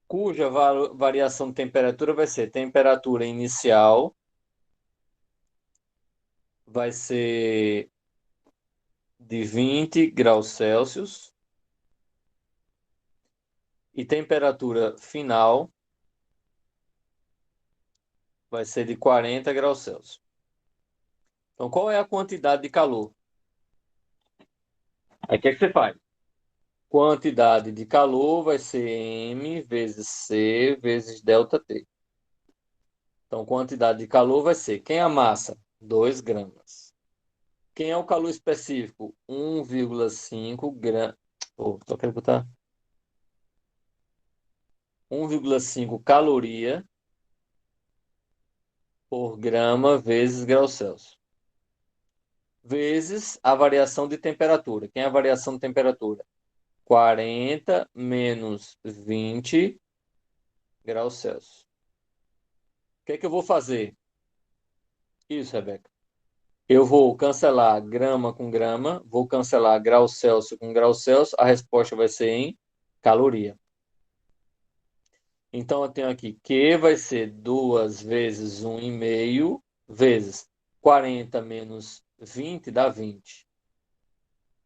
cuja variação de temperatura vai ser temperatura inicial, vai ser de 20 graus Celsius e temperatura final vai ser de 40 graus Celsius. Então, qual é a quantidade de calor? Aí, o que é que você faz? Quantidade de calor vai ser M vezes C vezes ΔT. Então, quantidade de calor vai ser, quem é a massa? 2 gramas. Quem é o calor específico? 1,5 gramas. Oh, só quero botar 1,5 caloria por grama vezes grau Celsius. Vezes a variação de temperatura. Quem é a variação de temperatura? 40 menos 20 graus Celsius. O que é que eu vou fazer? Isso, Rebeca. Eu vou cancelar grama com grama, vou cancelar grau Celsius com grau Celsius, a resposta vai ser em caloria. Então, eu tenho aqui Q vai ser 2 vezes 1,5 vezes 40 menos 20 dá 20.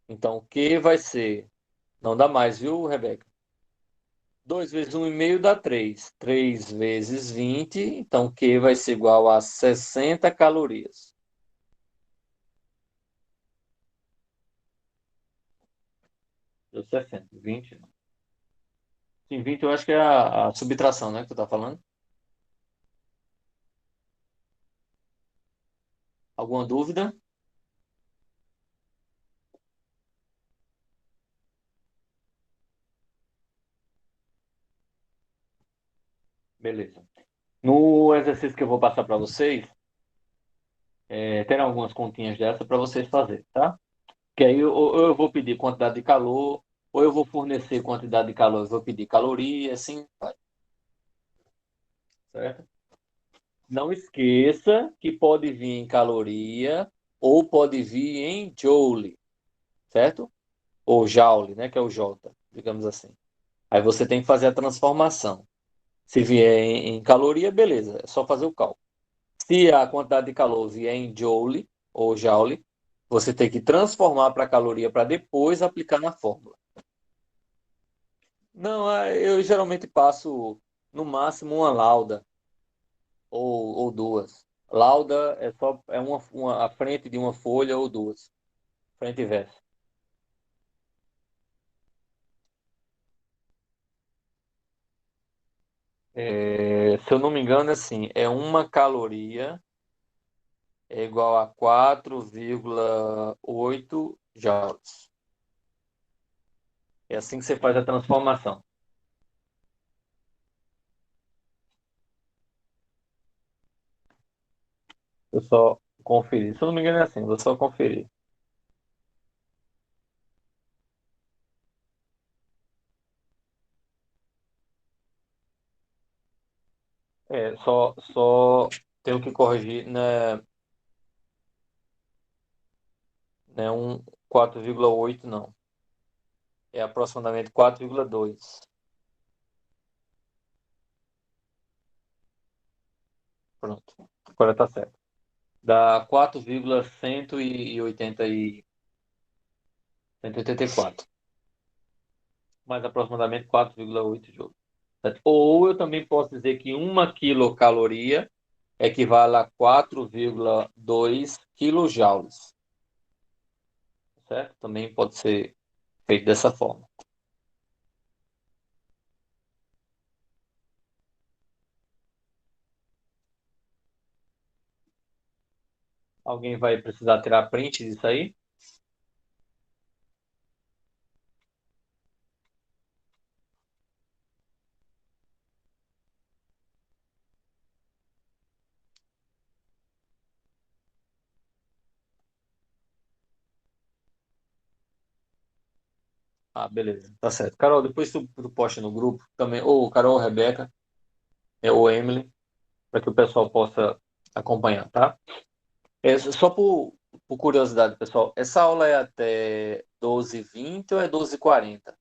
Então, o que vai ser? Não dá mais, viu, Rebeca? 2 vezes 1,5 dá 3. 3 vezes 20, então o que vai ser igual a 60 calorias. Deu 60. 20, não. Sim, 20 eu acho que é a subtração, né, que tu tá falando. Alguma dúvida? Beleza. No exercício que eu vou passar para vocês, terão algumas continhas dessa para vocês fazerem, tá? Que aí ou eu vou pedir quantidade de calor, ou eu vou fornecer quantidade de calor, eu vou pedir caloria, assim, vai, certo? Não esqueça que pode vir em caloria ou pode vir em joule, certo? Ou joule, né, que é o J, digamos assim. Aí você tem que fazer a transformação. Se vier em caloria, beleza, é só fazer o cálculo. Se a quantidade de calor vier em joule ou joule, você tem que transformar para caloria para depois aplicar na fórmula. Não, eu geralmente passo no máximo uma lauda ou duas. Lauda é só a frente de uma folha ou duas, frente e verso. Se eu não me engano, é assim, é uma caloria é igual a 4,8 joules. É assim que você faz a transformação. Eu só conferir. Se eu não me engano, é assim, vou só conferir. Só tenho que corrigir, né? Não é um 4,8 não. É aproximadamente 4,2. Pronto. Agora tá certo. Dá 4,184. Mais aproximadamente 4,8 joules. Certo? Ou eu também posso dizer que uma quilocaloria equivale a 4,2 quilojoules. Certo? Também pode ser feito dessa forma. Alguém vai precisar tirar print disso aí? Ah, beleza. Tá certo. Carol, depois tu posta no grupo também, ou Carol, Rebeca, ou Emily, para que o pessoal possa acompanhar, tá? Só por curiosidade, pessoal, essa aula é até 12h20 ou é 12h40?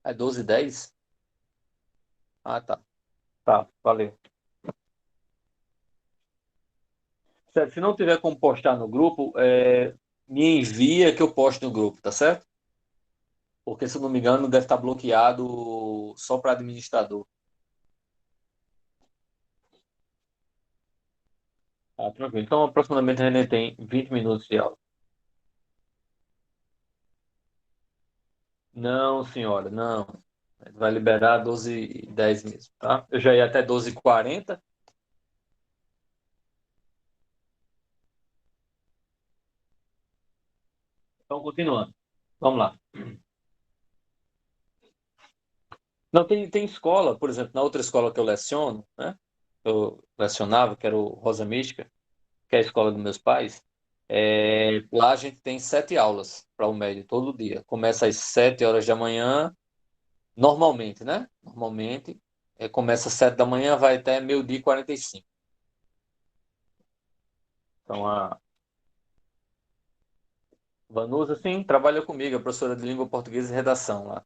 É 12h10? Ah, tá. Tá, valeu. Certo, se não tiver como postar no grupo, me envia que eu posto no grupo, tá certo? Porque, se eu não me engano, deve estar bloqueado só para administrador. Tá, tranquilo. Então, aproximadamente a gente tem 20 minutos de aula. Não, senhora, não. Vai liberar 12h10 mesmo, tá? Eu já ia até 12h40. Então, continuando. Vamos lá. Não, tem escola, por exemplo, na outra escola que eu leciono, né? Eu lecionava, que era o Rosa Mística, que é a escola dos meus pais. Lá a gente tem 7 aulas para o médio todo dia. Começa às 7 horas da manhã, normalmente, né? Normalmente. Começa às 7 da manhã, vai até meio-dia e 45. Então, a Vanusa, sim, trabalha comigo, é professora de língua portuguesa e redação lá.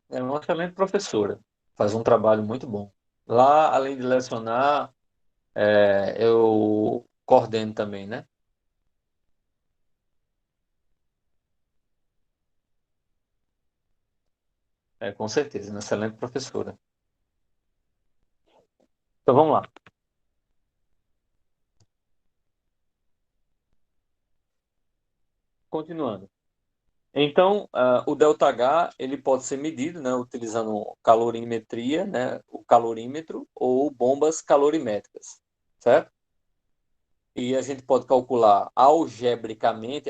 É uma excelente professora, faz um trabalho muito bom. Lá, além de lecionar, eu coordeno também, né? Com certeza, uma excelente professora. Então vamos lá, continuando. Então, o ΔH ele pode ser medido, né, utilizando calorimetria, né, o calorímetro ou bombas calorimétricas, certo? E a gente pode calcular algebricamente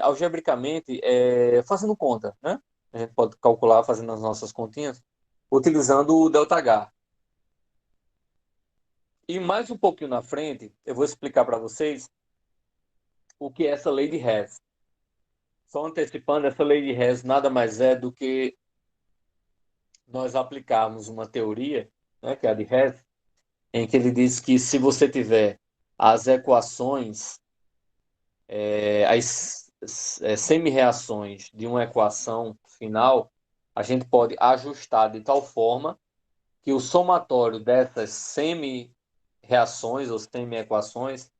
é fazendo conta, né? A gente pode calcular fazendo as nossas continhas, utilizando o ΔH. E mais um pouquinho na frente, eu vou explicar para vocês o que é essa lei de Hess. Só antecipando, essa lei de Hess nada mais é do que nós aplicarmos uma teoria, né, que é a de Hess, em que ele diz que se você tiver as equações, as semi-reações de uma equação final, a gente pode ajustar de tal forma que o somatório dessas semi-reações ou semi-equações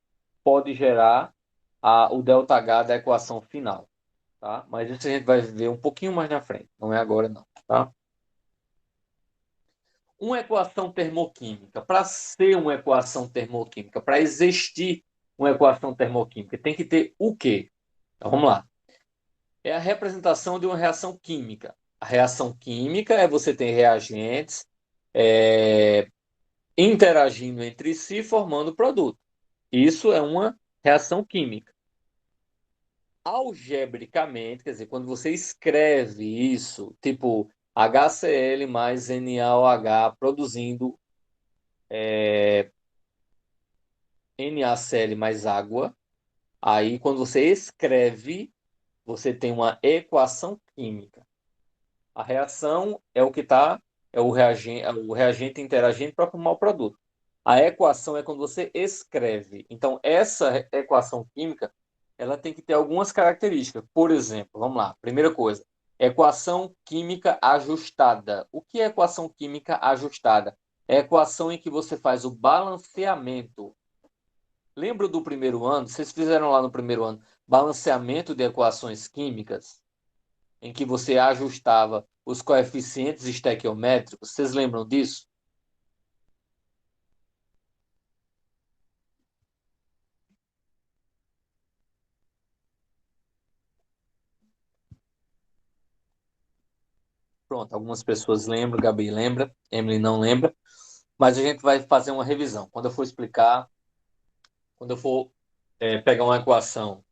pode gerar o ΔH da equação final, tá? Mas isso a gente vai ver um pouquinho mais na frente, não é agora não, tá? Uma equação termoquímica, para ser uma equação termoquímica, para existir uma equação termoquímica, tem que ter o quê? Então, vamos lá. É a representação de uma reação química. A reação química é você ter reagentes é, interagindo entre si, formando produto. Isso é uma reação química. Algebricamente, quer dizer, quando você escreve isso, tipo HCl mais NaOH produzindo NaCl mais água, aí quando você escreve, você tem uma equação química. A reação é o que está, é o reagente interagindo para formar o produto. A equação é quando você escreve. Então, essa equação química, ela tem que ter algumas características. Por exemplo, vamos lá, primeira coisa, equação química ajustada. O que é equação química ajustada? É a equação em que você faz o balanceamento. Lembra do primeiro ano? Vocês fizeram lá no primeiro ano balanceamento de equações químicas, em que você ajustava os coeficientes estequiométricos. Vocês lembram disso? Pronto, algumas pessoas lembram, Gabi lembra, Emily não lembra, mas a gente vai fazer uma revisão. Quando eu for explicar, quando eu for pegar uma equação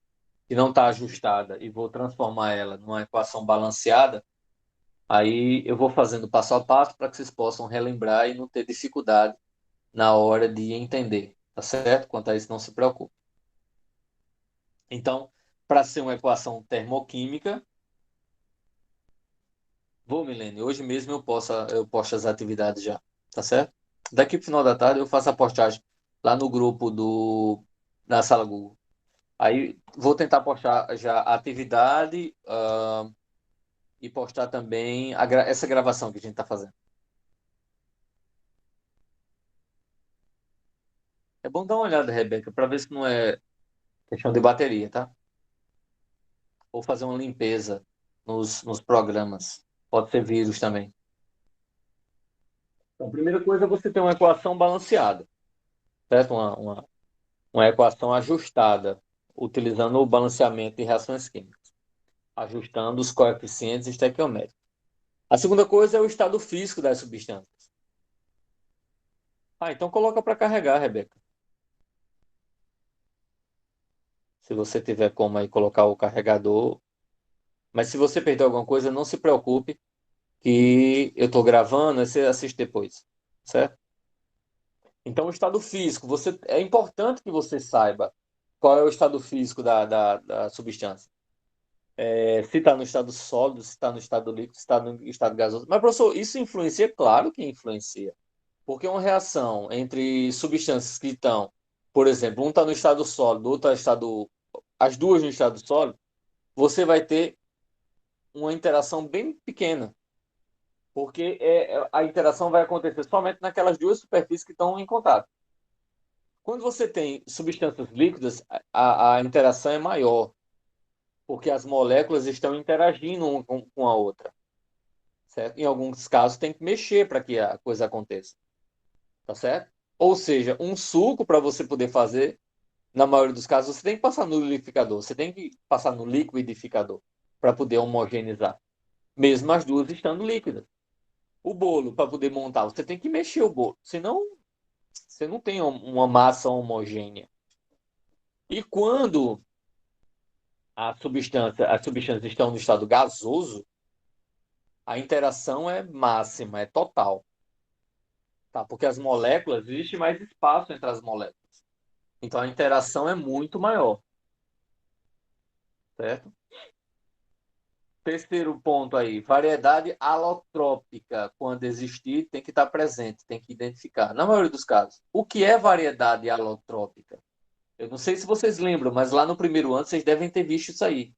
que não está ajustada e vou transformar ela numa equação balanceada, aí eu vou fazendo passo a passo para que vocês possam relembrar e não ter dificuldade na hora de entender, tá certo? Quanto a isso, não se preocupe. Então, para ser uma equação termoquímica, vou, Milene, hoje mesmo eu posto as atividades já, tá certo? Daqui pro final da tarde eu faço a postagem lá no grupo da sala Google. Aí vou tentar postar já a atividade, e postar também essa gravação que a gente está fazendo. É bom dar uma olhada, Rebeca, para ver se não é questão de bateria, tá? Ou fazer uma limpeza nos programas. Pode ser vírus também. Então, a primeira coisa é você ter uma equação balanceada, certo? Uma equação ajustada, utilizando o balanceamento de reações químicas, ajustando os coeficientes estequiométricos. A segunda coisa é o estado físico das substâncias. Então coloca para carregar, Rebeca. Se você tiver como aí colocar o carregador. Mas se você perdeu alguma coisa, não se preocupe, que eu estou gravando, aí você assiste depois, certo? Então, o estado físico, é importante que você saiba qual é o estado físico da substância. Se está no estado sólido, se está no estado líquido, se está no estado gasoso. Mas, professor, isso influencia? Claro que influencia. Porque uma reação entre substâncias que estão, por exemplo, um está no estado sólido, outro está no estado. As duas no estado sólido, você vai ter uma interação bem pequena. Porque a interação vai acontecer somente naquelas duas superfícies que estão em contato. Quando você tem substâncias líquidas, a interação é maior, porque as moléculas estão interagindo uma com a outra, certo? Em alguns casos tem que mexer para que a coisa aconteça, tá certo? Ou seja, um suco para você poder fazer, na maioria dos casos, você tem que passar no liquidificador, você tem que passar no liquidificador para poder homogeneizar, mesmo as duas estando líquidas. O bolo, para poder montar, você tem que mexer o bolo, senão você não tem uma massa homogênea. E quando as substâncias estão no estado gasoso, a interação é máxima, é total, tá? Porque as moléculas, existe mais espaço entre as moléculas. Então a interação é muito maior, certo? Terceiro ponto aí, variedade alotrópica. Quando existir, tem que estar presente, tem que identificar. Na maioria dos casos, o que é variedade alotrópica? Eu não sei se vocês lembram, mas lá no primeiro ano vocês devem ter visto isso aí.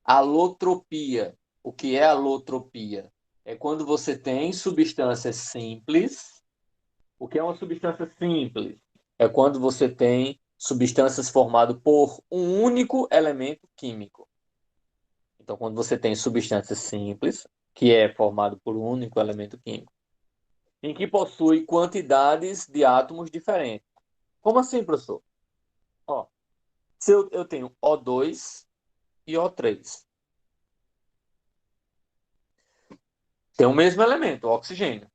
Alotropia. O que é alotropia? É quando você tem substâncias simples. O que é uma substância simples? É quando você tem substâncias formadas por um único elemento químico. Então, quando você tem substâncias simples, que é formado por um único elemento químico, em que possui quantidades de átomos diferentes. Como assim, professor? Ó, se eu tenho O2 e O3, tem o mesmo elemento, o oxigênio.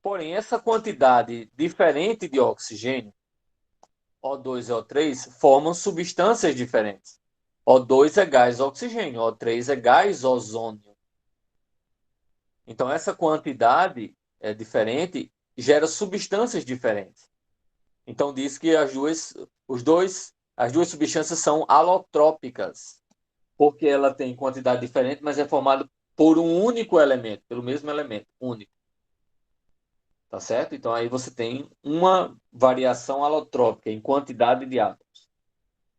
Porém, essa quantidade diferente de oxigênio, O2 e O3, formam substâncias diferentes. O2 é gás oxigênio, O3 é gás ozônio. Então, essa quantidade diferente gera substâncias diferentes. Então, diz que as duas substâncias são alotrópicas, porque ela tem quantidade diferente, mas é formada por um único elemento, pelo mesmo elemento, único. Tá certo? Então aí você tem uma variação alotrópica em quantidade de átomos.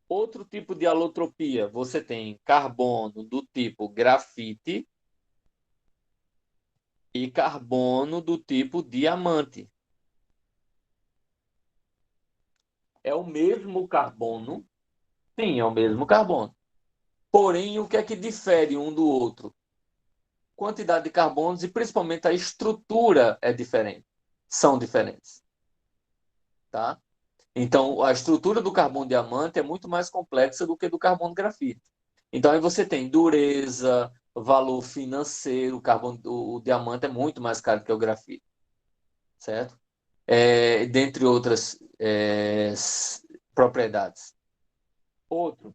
Outro tipo de alotropia, você tem carbono do tipo grafite e carbono do tipo diamante. É o mesmo carbono? Sim, é o mesmo carbono. Porém, o que é que difere um do outro? Quantidade de carbonos e principalmente a estrutura é diferente. São diferentes, tá? Então, a estrutura do carbono diamante é muito mais complexa do que do carbono grafite. Então, aí você tem dureza, valor financeiro, o diamante é muito mais caro que o grafite, certo? Dentre outras propriedades. Outro,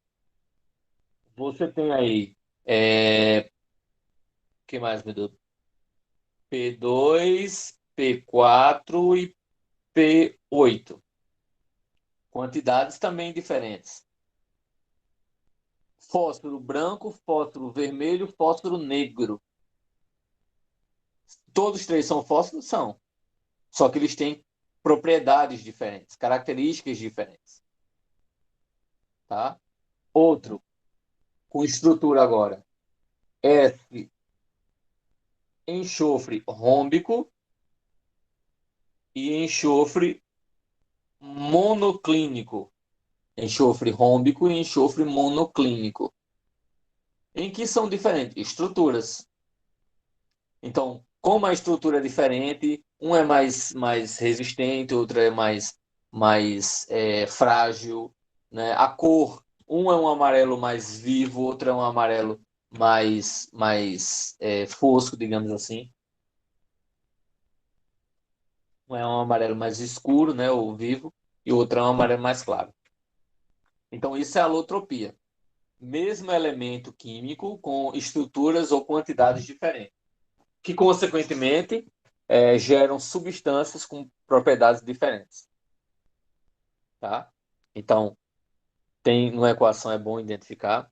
você tem aí, que mais, meu Deus? P2, P4 e P8. Quantidades também diferentes. Fósforo branco, fósforo vermelho, fósforo negro. Todos três são fósforos? São. Só que eles têm propriedades diferentes, características diferentes. Tá? Outro, com estrutura agora. F, enxofre rômbico e enxofre monoclínico. Enxofre rômbico e enxofre monoclínico. Em que são diferentes? Estruturas. Então, como a estrutura é diferente, um é mais resistente, outro é mais frágil, né? A cor, um é um amarelo mais vivo, outro é um amarelo mais fosco, digamos assim. Um é um amarelo mais escuro, né, ou vivo, e o outro é um amarelo mais claro. Então, isso é alotropia. Mesmo elemento químico com estruturas ou quantidades diferentes, que, consequentemente, geram substâncias com propriedades diferentes. Tá? Então, tem numa equação é bom identificar.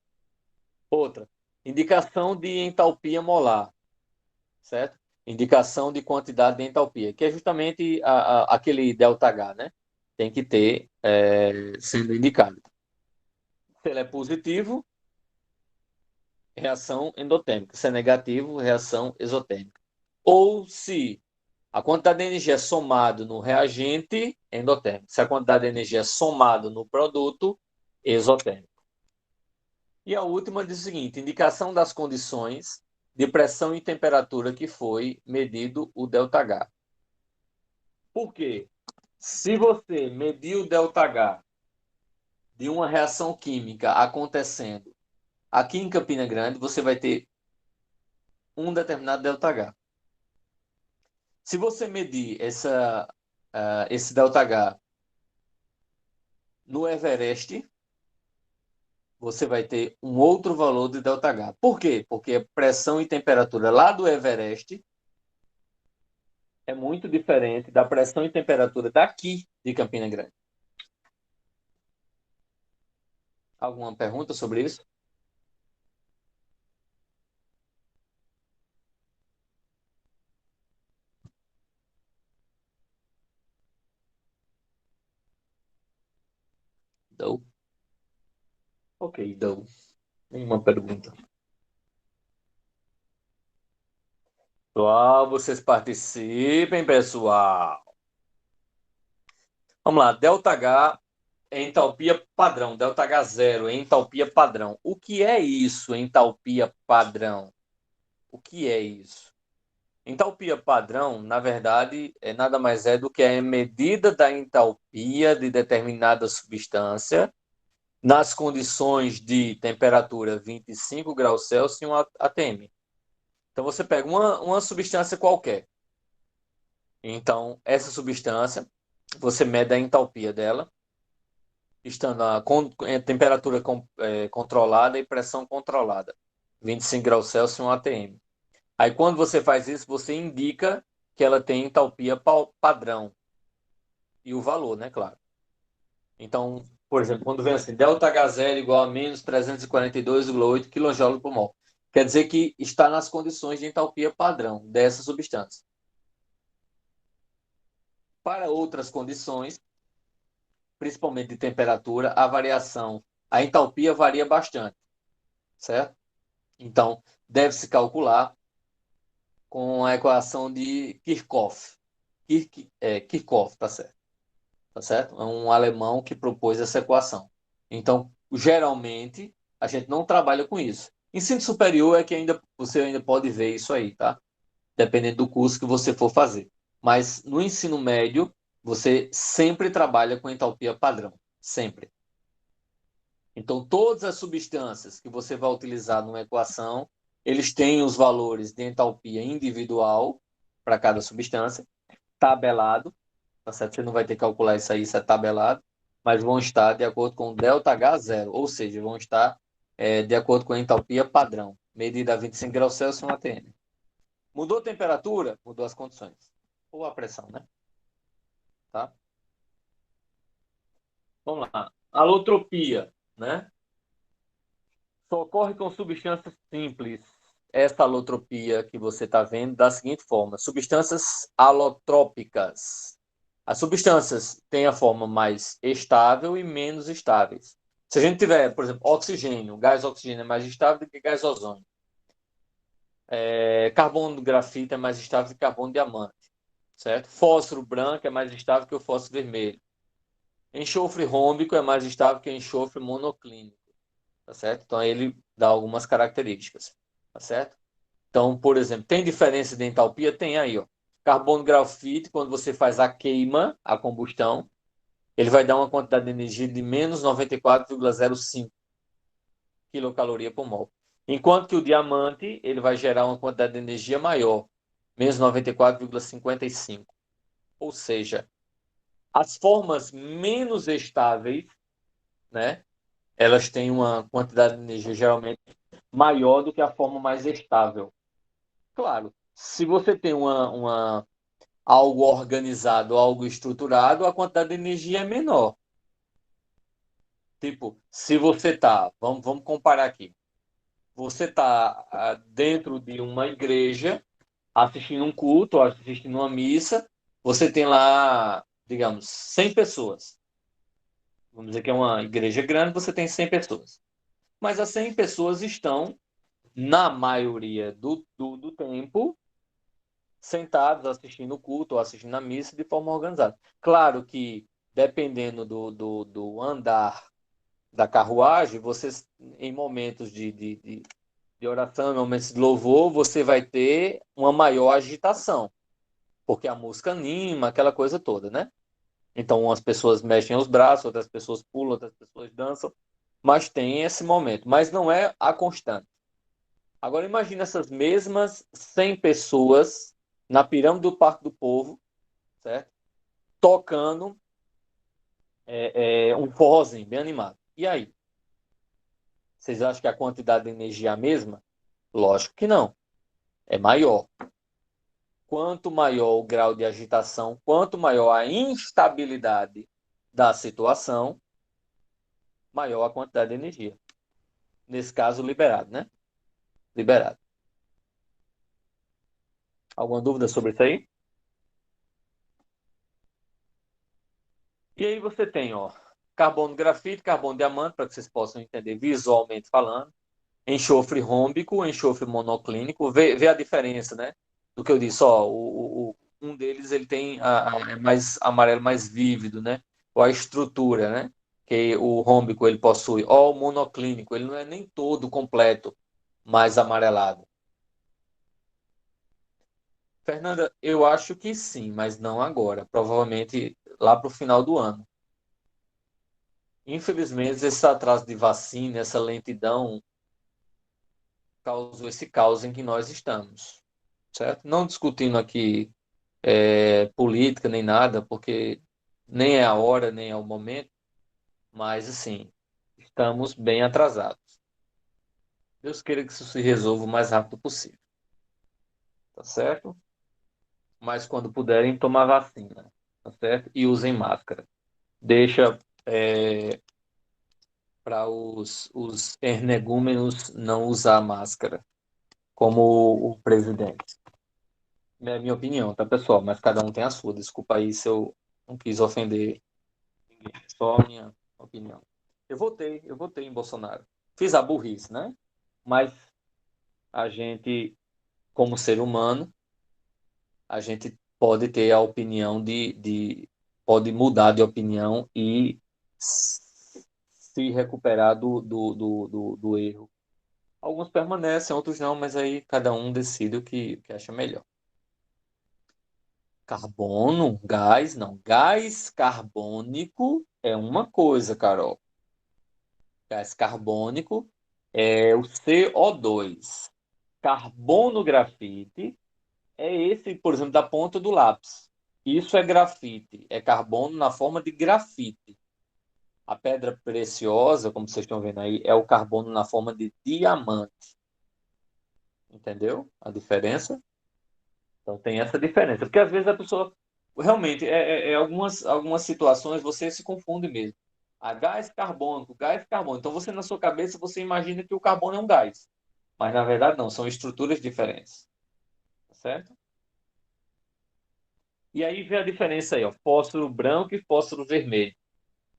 Outra, indicação de entalpia molar, certo? Indicação de quantidade de entalpia, que é justamente aquele ΔH, né? Tem que ter sendo indicado. Se ele é positivo, reação endotérmica. Se é negativo, reação exotérmica. ou se a quantidade de energia é somada no reagente, endotérmico. Se a quantidade de energia é somada no produto, exotérmico. E a última diz o seguinte: indicação das condições de pressão e temperatura que foi medido o ΔH. Por quê? Se você medir o ΔH de uma reação química acontecendo aqui em Campina Grande, você vai ter um determinado ΔH. Se você medir esse ΔH no Everest, você vai ter um outro valor de ΔH. Por quê? Porque a pressão e temperatura lá do Everest é muito diferente da pressão e temperatura daqui de Campina Grande. Alguma pergunta sobre isso? Não. Ok, não. Nenhuma pergunta. Pessoal, vocês participem, pessoal. Vamos lá, ΔH é entalpia padrão, ΔH zero é entalpia padrão. O que é isso, entalpia padrão? O que é isso? Entalpia padrão, na verdade, nada mais é do que a medida da entalpia de determinada substância nas condições de temperatura 25 graus Celsius e 1 atm. Então, você pega uma substância qualquer. Então, essa substância, você mede a entalpia dela, estando em temperatura controlada e pressão controlada, 25 graus Celsius e 1 atm. Aí, quando você faz isso, você indica que ela tem entalpia padrão. E o valor, né, claro. Então, por exemplo, quando vem assim, ΔH0 igual a menos 342,8 kJ por mol. Quer dizer que está nas condições de entalpia padrão dessa substância. Para outras condições, principalmente de temperatura, a entalpia varia bastante, certo? Então, deve-se calcular com a equação de Kirchhoff. Kirchhoff, tá certo? Tá certo? É um alemão que propôs essa equação. Então, geralmente, a gente não trabalha com isso. Ensino superior é que você ainda pode ver isso aí, tá? Dependendo do curso que você for fazer. Mas no ensino médio, você sempre trabalha com entalpia padrão. Sempre. Então, todas as substâncias que você vai utilizar numa equação, eles têm os valores de entalpia individual para cada substância, tabelado, tá certo? Você não vai ter que calcular isso é tabelado, mas vão estar de acordo com o ΔH zero, ou seja, vão estar de acordo com a entalpia padrão, medida a 25 graus Celsius e 1 atm. Mudou a temperatura? Mudou as condições. Ou a pressão, né? Tá? Vamos lá. Alotropia, né? Só ocorre com substâncias simples. Esta alotropia que você está vendo da seguinte forma: substâncias alotrópicas. As substâncias têm a forma mais estável e menos estáveis. Se a gente tiver, por exemplo, oxigênio, gás oxigênio é mais estável do que gás ozônio. Carbono grafito é mais estável que carbono diamante, certo? Fósforo branco é mais estável que o fósforo vermelho. Enxofre rômbico é mais estável que enxofre monoclínico, tá certo? Então ele dá algumas características, tá certo? Então, por exemplo, tem diferença de entalpia? Tem aí, ó. Carbono grafite, quando você faz a queima, a combustão, ele vai dar uma quantidade de energia de menos 94,05 quilocaloria por mol. Enquanto que o diamante, ele vai gerar uma quantidade de energia maior, menos 94,55. Ou seja, as formas menos estáveis, né, elas têm uma quantidade de energia geralmente maior do que a forma mais estável. Claro, se você tem algo organizado, algo estruturado, a quantidade de energia é menor. Tipo, se você tá, vamos comparar aqui. Você tá dentro de uma igreja, assistindo um culto, ou assistindo uma missa, você tem lá, digamos, 100 pessoas. Vamos dizer que é uma igreja grande, você tem 100 pessoas. Mas as 100 pessoas estão, na maioria do tempo, sentados assistindo o culto ou assistindo a missa de forma organizada. Claro que, dependendo do andar da carruagem, vocês, em momentos de oração, em momentos de louvor, você vai ter uma maior agitação, porque a música anima, aquela coisa toda, né? Então, umas pessoas mexem os braços, outras pessoas pulam, outras pessoas dançam, mas tem esse momento. Mas não é a constante. Agora, imagine essas mesmas 100 pessoas na pirâmide do Parque do Povo, certo? Tocando um forrozinho bem animado. E aí? Vocês acham que a quantidade de energia é a mesma? Lógico que não. É maior. Quanto maior o grau de agitação, quanto maior a instabilidade da situação, maior a quantidade de energia. Nesse caso, liberado, né? Liberado. Alguma dúvida sobre isso aí? E aí você tem, ó, carbono grafite, carbono diamante, para que vocês possam entender visualmente falando. Enxofre rômbico, enxofre monoclínico. Vê a diferença, né? Do que eu disse, ó, um deles ele tem é mais amarelo, mais vívido, né? Ou a estrutura, né? Que o rômbico ele possui. Ó, o monoclínico, ele não é nem todo completo, mais amarelado. Fernanda, eu acho que sim, mas não agora. Provavelmente lá para o final do ano. Infelizmente, esse atraso de vacina, essa lentidão, causou esse caos em que nós estamos, certo? Não discutindo aqui política nem nada, porque nem é a hora, nem é o momento, mas assim, estamos bem atrasados. Deus queira que isso se resolva o mais rápido possível, tá certo? Mas quando puderem, tomar vacina, tá certo? E usem máscara. Deixa para os energúmenos não usar máscara, como o presidente. É a minha opinião, tá, pessoal? Mas cada um tem a sua. Desculpa aí se eu não quis ofender ninguém. Só a minha opinião. Eu votei em Bolsonaro. Fiz a burrice, né? Mas a gente, como ser humano, a gente pode ter a opinião pode mudar de opinião e se recuperar do erro. Alguns permanecem, outros não, mas aí cada um decide o que acha melhor. Carbono, gás, não. Gás carbônico é uma coisa, Carol. Gás carbônico é o CO2. Carbono grafite é esse, por exemplo, da ponta do lápis. Isso é grafite, é carbono na forma de grafite. A pedra preciosa, como vocês estão vendo aí, é o carbono na forma de diamante. Entendeu a diferença? Então tem essa diferença. Porque às vezes a pessoa realmente algumas situações você se confunde mesmo. A gás carbônico, gás carbônico. Então você na sua cabeça você imagina que o carbono é um gás, mas na verdade não, são estruturas diferentes, tá certo? E aí vê a diferença aí, ó, fósforo branco e fósforo vermelho.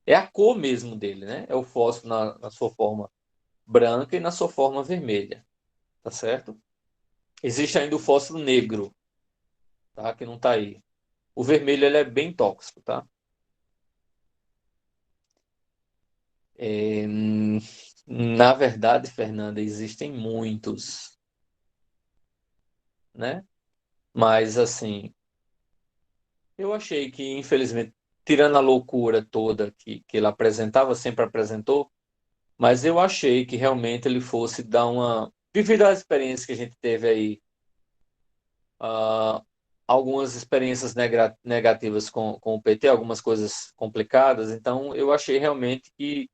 É a cor mesmo dele, né? É o fósforo na sua forma branca e na sua forma vermelha, tá certo? Existe ainda o fósforo negro, tá? Que não tá aí. O vermelho ele é bem tóxico, tá? É, na verdade, Fernanda, existem muitos, né? Mas assim, eu achei que, infelizmente, tirando a loucura toda que ele apresentava, sempre apresentou, mas eu achei que realmente ele fosse dar uma. Devido à experiência que a gente teve aí, ah, algumas experiências negativas com o PT, algumas coisas complicadas, então eu achei realmente que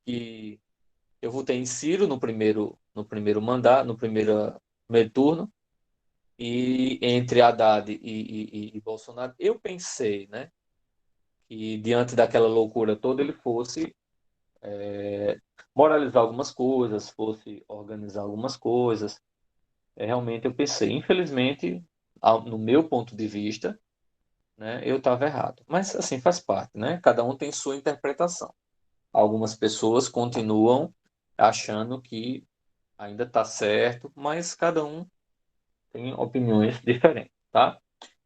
eu votei em Ciro no primeiro mandato, no primeiro turno, e entre Haddad e Bolsonaro, eu pensei, né, que diante daquela loucura toda ele fosse moralizar algumas coisas, fosse organizar algumas coisas. Realmente eu pensei, infelizmente, no meu ponto de vista, né, eu estava errado. Mas assim faz parte, né? Cada um tem sua interpretação. Algumas pessoas continuam achando que ainda está certo, mas cada um tem opiniões diferentes, tá?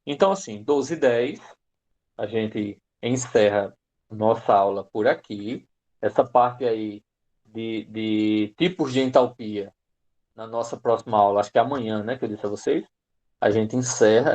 Então, assim, 12h10, a gente encerra nossa aula por aqui. Essa parte aí de tipos de entalpia, na nossa próxima aula, acho que é amanhã, né, que eu disse a vocês, a gente encerra